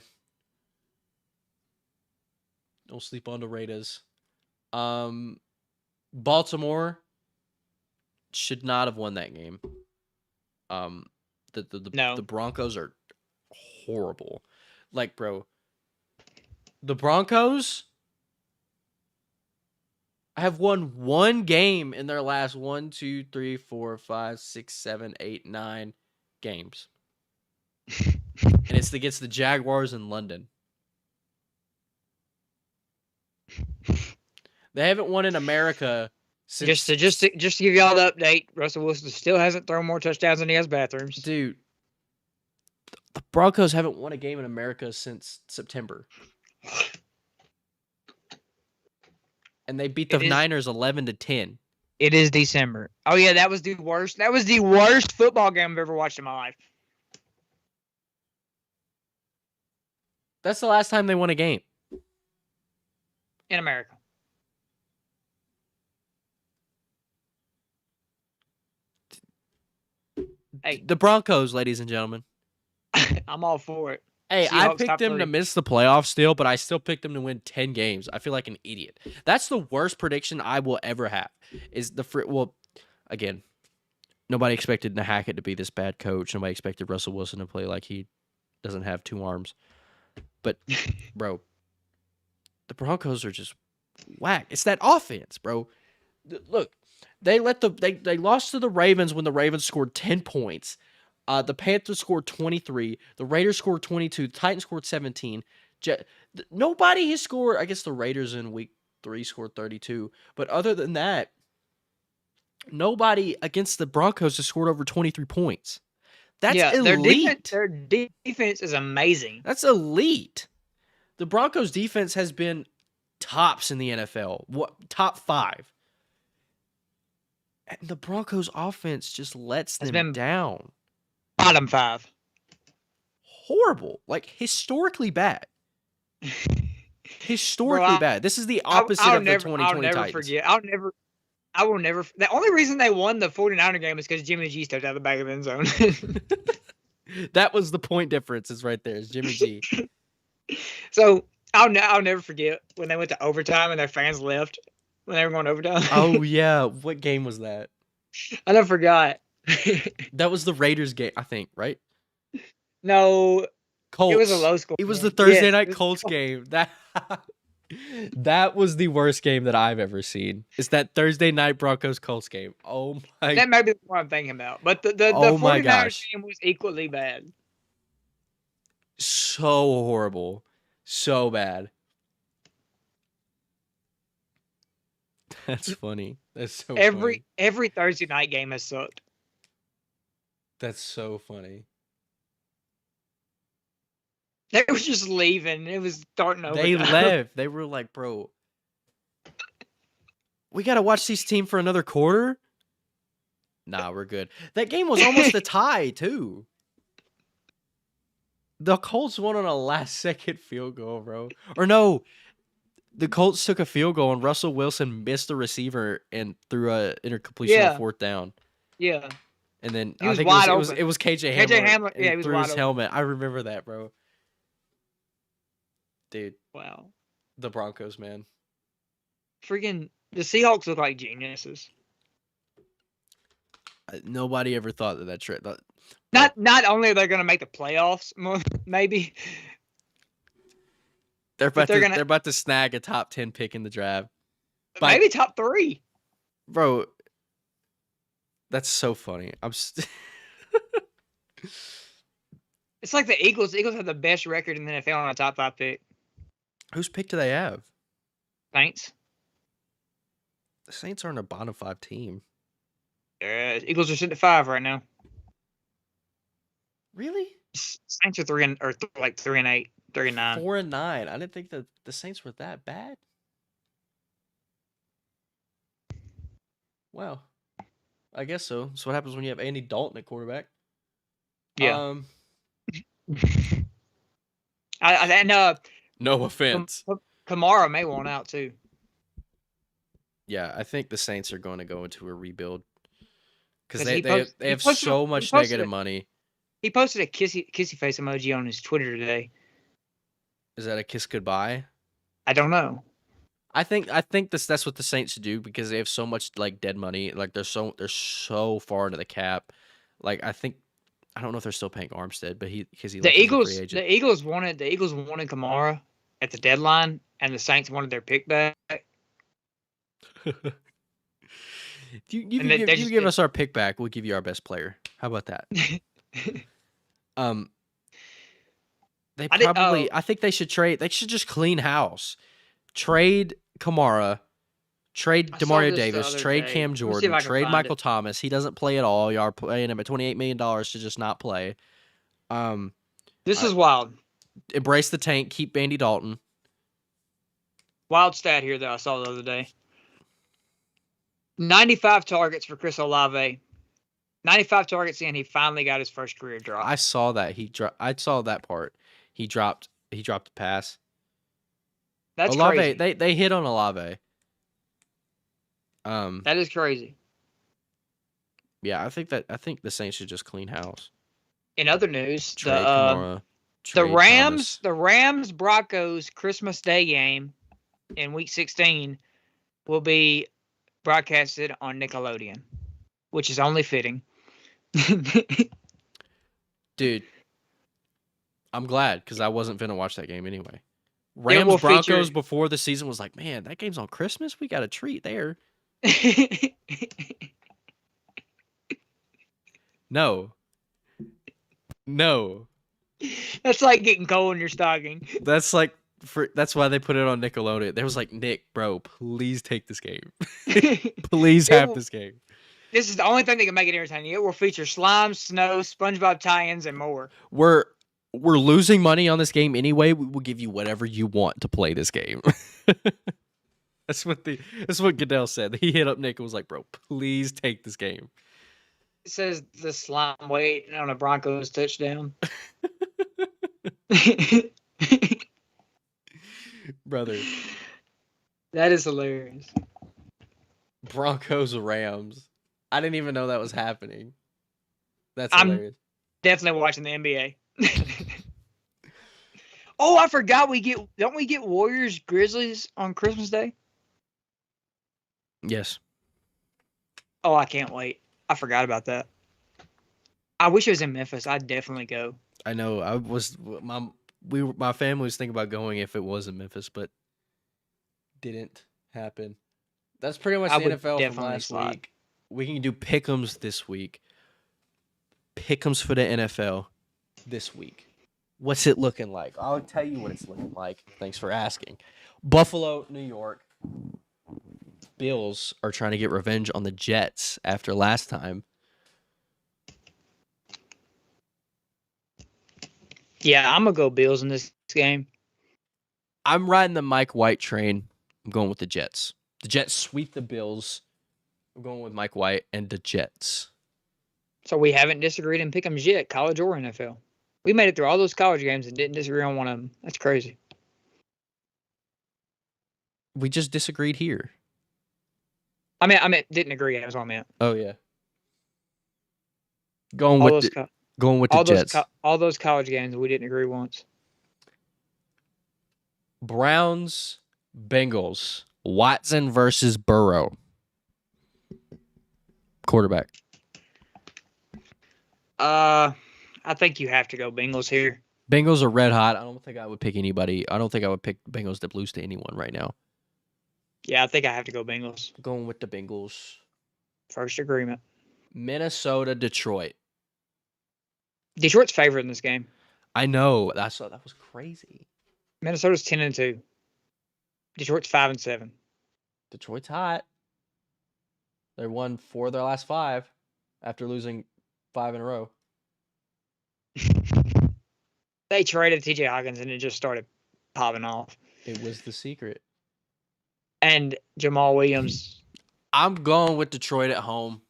Don't sleep on the Raiders. Baltimore should not have won that game. The Broncos are horrible. Like, bro, the Broncos have won 1 game in their last 1, 2, 3, 4, 5, 6, 7, 8, 9 games. And it's against the Jaguars in London. They haven't won in America since... Just to give y'all the update, Russell Wilson still hasn't thrown more touchdowns than he has bathrooms. Dude, the Broncos haven't won a game in America since September. And they beat the Niners 11-10. It is December. Oh yeah, that was the worst. That was the worst football game I've ever watched in my life. That's the last time they won a game in America. Hey, the Broncos, ladies and gentlemen. I'm all for it. Hey, I picked them to miss the playoffs still, but I still picked them to win 10 games. I feel like an idiot. That's the worst prediction I will ever have. Again, nobody expected Hackett to be this bad coach. Nobody expected Russell Wilson to play like he doesn't have 2 arms. But, bro, the Broncos are just whack. It's that offense, bro. Look, they lost to the Ravens when the Ravens scored 10 points. The Panthers scored 23. The Raiders scored 22. The Titans scored 17. Nobody has scored. I guess the Raiders in week 3 scored 32. But other than that, nobody against the Broncos has scored over 23 points. That's elite. Their defense is amazing. That's elite. The Broncos defense has been tops in the NFL. Top 5. And the Broncos offense just lets them down. Bottom 5. Horrible. Like, historically bad. Historically bad. This is the opposite of the 2020 I'll never Titans. Forget. I will never. The only reason they won the 49er game is because Jimmy G stepped out of the back of the end zone. That was the point difference. Is right there. Is Jimmy G. So I'll never forget when they went to overtime and their fans left when they were going overtime. Oh yeah, what game was that? I never forgot. That was the Raiders game, I think, right? No, Colts. It was a low score. It was the Thursday night Colts game. That That was the worst game that I've ever seen. It's that Thursday night Broncos Colts game. That may be what I'm thinking about. But the Oh my 49ers gosh. game was equally bad. So horrible. So bad. That's funny. That's so funny. Every Thursday night game has sucked. That's so funny. They were just leaving. It was starting over. They left. They were like, bro, we got to watch this team for another quarter? Nah, we're good. That game was almost a tie, too. The Colts won on a last-second field goal, bro. Or no, the Colts took a field goal, and Russell Wilson missed the receiver and threw a intercompletion on fourth down. Yeah. And then I think it was KJ Hamler. KJ Hamler, yeah, he was threw wide his open. helmet. I remember that, bro. Dude. Wow. The Broncos, man. Freaking the Seahawks look like geniuses. Nobody ever thought that trip. Not only are they going to make the playoffs, maybe they're about to snag a top 10 pick in the draft. Maybe top 3. Bro, that's so funny. It's like the Eagles. The Eagles have the best record in the NFL on a top 5 pick. Whose pick do they have? Saints. The Saints aren't a bottom 5 team. Eagles are sitting at 5 right now. Really? Saints are 3 and 8, 3 and 9. 4 and 9. I didn't think that the Saints were that bad. Wow. I guess so. That's what happens when you have Andy Dalton at quarterback. Yeah. No offense. Kamara may want out too. Yeah, I think the Saints are going to go into a rebuild because he they have so much negative money. He posted a kissy face emoji on his Twitter today. Is that a kiss goodbye? I don't know. I think that's what the Saints should do because they have so much like dead money. Like they're so far into the cap. Like I don't know if they're still paying Armstead, but the Eagles wanted Kamara at the deadline, and the Saints wanted their pick back. you give us our pick back, we'll give you our best player. How about that? I think they should trade. They should just clean house. Trade Kamara, trade Demario Davis, trade Cam Jordan, trade Michael Thomas. He doesn't play at all. Y'all are paying him at $28 million to just not play. This is wild. Embrace the tank. Keep Andy Dalton. Wild stat here that I saw the other day. 95 targets for Chris Olave. 95 targets in. He finally got his first career drop. I saw that. I saw that part. He dropped the pass. That's Olave, crazy. They hit on Olave. That is crazy. Yeah, I think the Saints should just clean house. In other news, trade Kamara, the Rams Broncos Christmas Day game in Week 16 will be broadcasted on Nickelodeon, which is only fitting. Dude, I'm glad because I wasn't finna watch that game anyway. Rams Broncos before the season was like, man, that game's on Christmas. We got a treat there. No. That's like getting coal in your stocking. That's why they put it on Nickelodeon. They was like, Nick, bro, please take this game. Please have this game. This is the only thing that can make it entertaining. It will feature slime, snow, SpongeBob tie-ins, and more. We're losing money on this game anyway. We will give you whatever you want to play this game. That's what Goodell said. He hit up Nick and was like, bro, please take this game. It says the slime waiting on a Broncos touchdown. Brother. That is hilarious. Broncos Rams. I didn't even know that was happening. That's hilarious. Definitely watching the NBA. Oh, I forgot don't we get Warriors Grizzlies on Christmas Day? Yes. Oh, I can't wait. I forgot about that. I wish it was in Memphis. I'd definitely go. I know. My family was thinking about going if it was in Memphis, but Didn't happen. That's pretty much I the would NFL from definitely last slide. week. We can do pick'ems this week. Pick'ems for the NFL this week. What's it looking like? I'll tell you what it's looking like. Thanks for asking. Buffalo, New York. Bills are trying to get revenge on the Jets after last time. Yeah, I'm gonna go Bills in this game. I'm riding the Mike White train. I'm going with the Jets. The Jets sweep the Bills. I'm going with Mike White and the Jets. So we haven't disagreed in pick'ems yet, college or NFL. We made it through all those college games and didn't disagree on one of them. That's crazy. We just disagreed here. I mean, didn't agree. That's what I meant. Oh yeah. Going All with those, the Jets. all those college games, we didn't agree once. Browns, Bengals. Watson versus Burrow. Quarterback. I think you have to go Bengals here. Bengals are red hot. I don't think I would pick anybody. I don't think I would pick Bengals to lose to anyone right now. Yeah, I think I have to go Bengals. Going with the Bengals. First agreement. Minnesota, Detroit. Detroit's favorite in this game. I know. That was crazy. Minnesota's 10-2. Detroit's 5-7. Detroit's hot. They won 4 of their last 5 after losing 5 in a row. They traded T.J. Hawkins and it just started popping off. It was the secret. And Jamal Williams. I'm going with Detroit at home.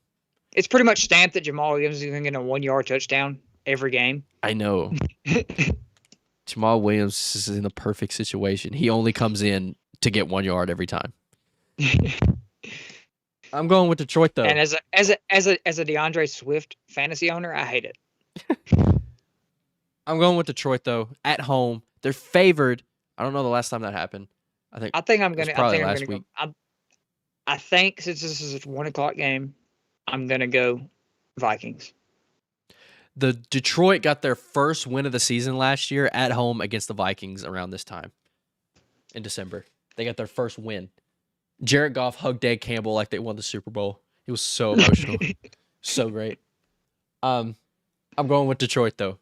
It's pretty much stamped that Jamal Williams is going to get a 1-yard touchdown every game. I know. Jamal Williams is in the perfect situation. He only comes in to get 1 yard every time. I'm going with Detroit though. And as a DeAndre Swift fantasy owner, I hate it. I'm going with Detroit though. At home, they're favored. I don't know the last time that happened. I think I'm gonna. probably I think I'm last gonna week. go. I think since this is a 1:00 game, I'm gonna go Vikings. The Detroit got their first win of the season last year at home against the Vikings around this time in December. They got their first win. Jared Goff hugged Dave Campbell like they won the Super Bowl. It was so emotional. So great. I'm going with Detroit though.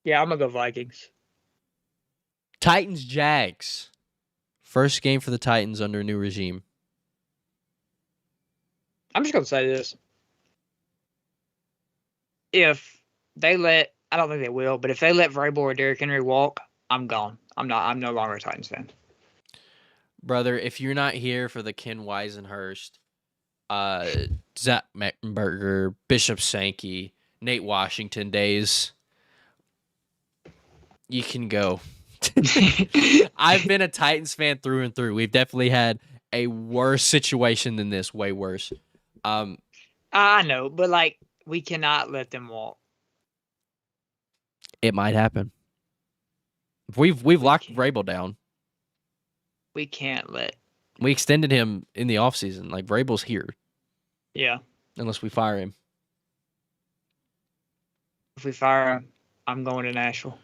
Yeah, I'm gonna go Vikings. Titans Jags. First game for the Titans under a new regime. I'm just gonna say this. If they let, I don't think they will, but if they let Vrabel or Derrick Henry walk, I'm gone. I'm no longer a Titans fan. Brother, if you're not here for the Ken Weisenhurst, Zach Mettenberger, Bishop Sankey, Nate Washington days, you can go. I've been a Titans fan through and through. We've definitely had a worse situation than this, way worse. I know, but like we cannot let them walk. It might happen. We've locked Vrabel down. We can't let. We extended him in the offseason. Like Vrabel's here. Yeah. Unless we fire him. If we fire him, I'm going to Nashville.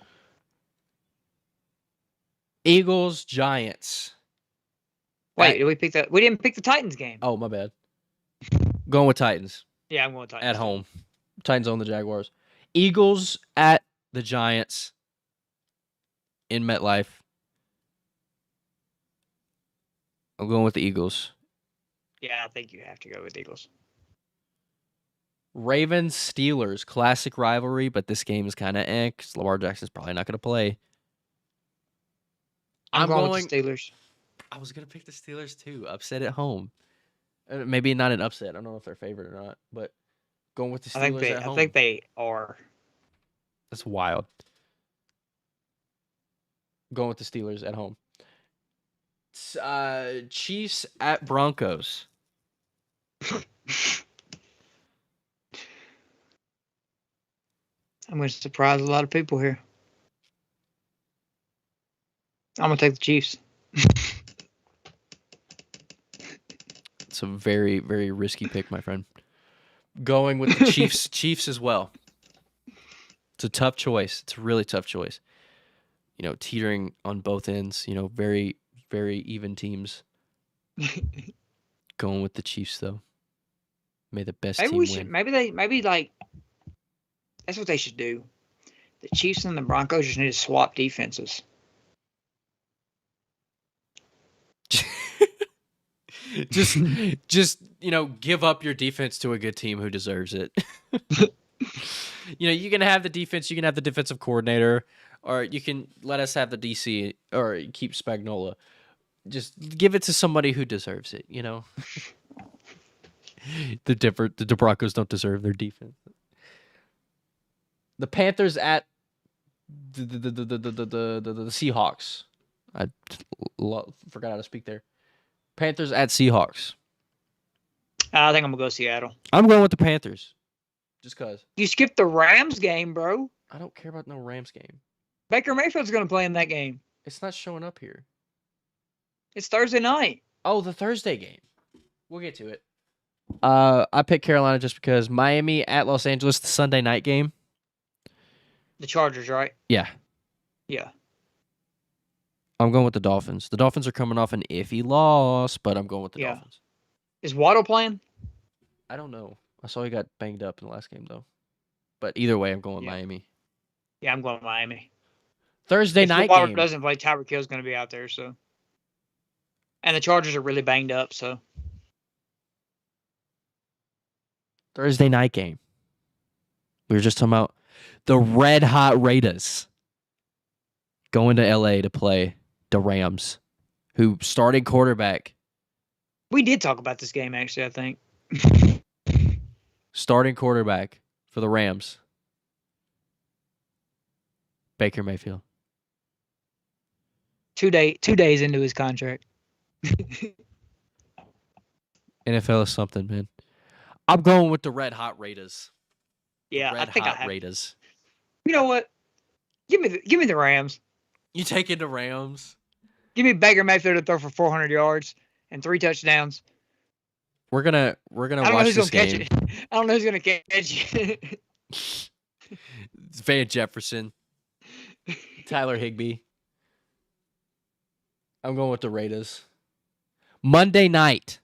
Eagles, Giants. Wait, did we pick that? We didn't pick the Titans game. Oh, my bad. Going with Titans. Yeah, I'm going Titans. At home. Titans own the Jaguars. Eagles at the Giants in MetLife. I'm going with the Eagles. Yeah, I think you have to go with Eagles. Ravens, Steelers, classic rivalry, but this game is kind of because Lamar Jackson's probably not going to play. I'm going with the Steelers. I was going to pick the Steelers too. Upset at home. Maybe not an upset. I don't know if they're favored or not, but going with the Steelers at home. I think they are. That's wild. Going with the Steelers at home. Chiefs at Broncos. I'm going to surprise a lot of people here. I'm going to take the Chiefs. It's a very, very risky pick, my friend. Going with the Chiefs as well. It's a tough choice. It's a really tough choice. You know, teetering on both ends. You know, very, very even teams. Going with the Chiefs though. May the best Maybe team we win. should. Maybe like that's what they should do. The Chiefs and the Broncos just need to swap defenses. just give up your defense to a good team who deserves it. You can have the defense, you can have the defensive coordinator, or you can let us have the DC or keep Spagnuolo. Just give it to somebody who deserves it, The Broncos don't deserve their defense. The Panthers at the Seahawks. I forgot how to speak there. Panthers at Seahawks. I think I'm gonna go Seattle. I'm going with the Panthers. Just cause. You skipped the Rams game, bro. I don't care about no Rams game. Baker Mayfield's gonna play in that game. It's not showing up here. It's Thursday night. Oh, the Thursday game. We'll get to it. I picked Carolina just because Miami at Los Angeles, the Sunday night game. The Chargers, right? Yeah. Yeah. I'm going with the Dolphins. The Dolphins are coming off an iffy loss, but I'm going with the Dolphins. Is Waddle playing? I don't know. I saw he got banged up in the last game, though. But either way, I'm going with Miami. Yeah, I'm going with Miami. Thursday night if Waddle game. doesn't play, Tyreek Hill's going to be out there, so. And the Chargers are really banged up, so. Thursday night game. We were just talking about the Red Hot Raiders going to LA to play the Rams, who started quarterback. We did talk about this game, actually, I think. Starting quarterback for the Rams, Baker Mayfield. 2 days into his contract. NFL is something, man. I'm going with the Red Hot Raiders. Yeah, Red I think Hot Raiders. You know what? Give me the Rams. You taking the Rams? Give me Baker Mayfield to throw for 400 yards and 3 touchdowns. We're gonna watch this game. I don't know who's gonna catch it. Van Jefferson, Tyler Higbee. I'm going with the Raiders. Monday night.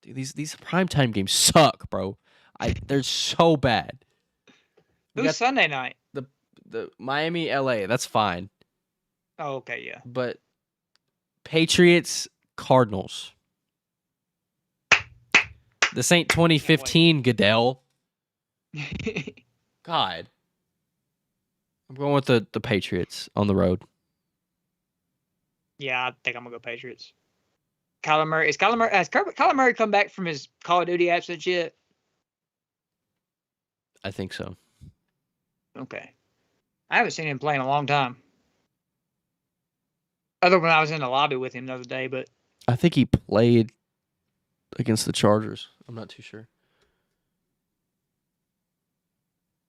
Dude, these primetime games suck, bro. They're so bad. Who's Sunday night? The Miami LA, that's fine. Oh, okay, yeah. But Patriots Cardinals. This ain't 2015, Goodell. God. I'm going with the Patriots on the road. Yeah, I think I'm gonna go Patriots. Kyler Murray. Has Kyler Murray come back from his Call of Duty absence yet? I think so. Okay. I haven't seen him play in a long time. Other than when I was in the lobby with him the other day, but I think he played against the Chargers. I'm not too sure.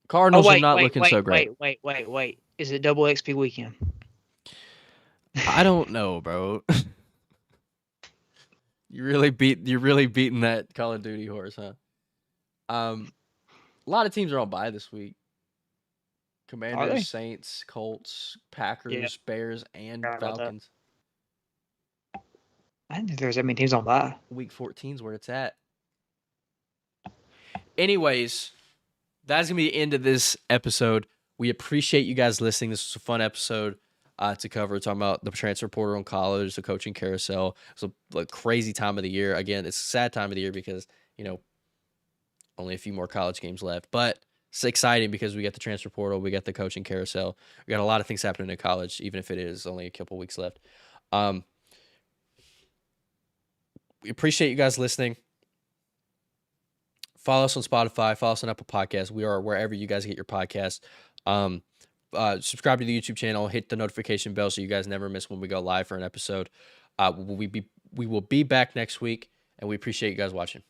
Cardinals are not looking so great. Wait. Is it double XP weekend? I don't know, bro. You're really beating that Call of Duty horse, huh? A lot of teams are on bye this week. Commanders, Saints, Colts, Packers, Bears, and Falcons. I didn't think there was that many teams on bye. Week 14 is where it's at. Anyways, that's going to be the end of this episode. We appreciate you guys listening. This was a fun episode to cover. Talking about the transfer portal in college, the coaching carousel. It's a crazy time of the year. Again, it's a sad time of the year because, only a few more college games left. But it's exciting because we got the transfer portal. We got the coaching carousel. We got a lot of things happening in college, even if it is only a couple weeks left. We appreciate you guys listening. Follow us on Spotify. Follow us on Apple Podcasts. We are wherever you guys get your podcasts. Subscribe to the YouTube channel. Hit the notification bell so you guys never miss when we go live for an episode. We will be back next week, and we appreciate you guys watching.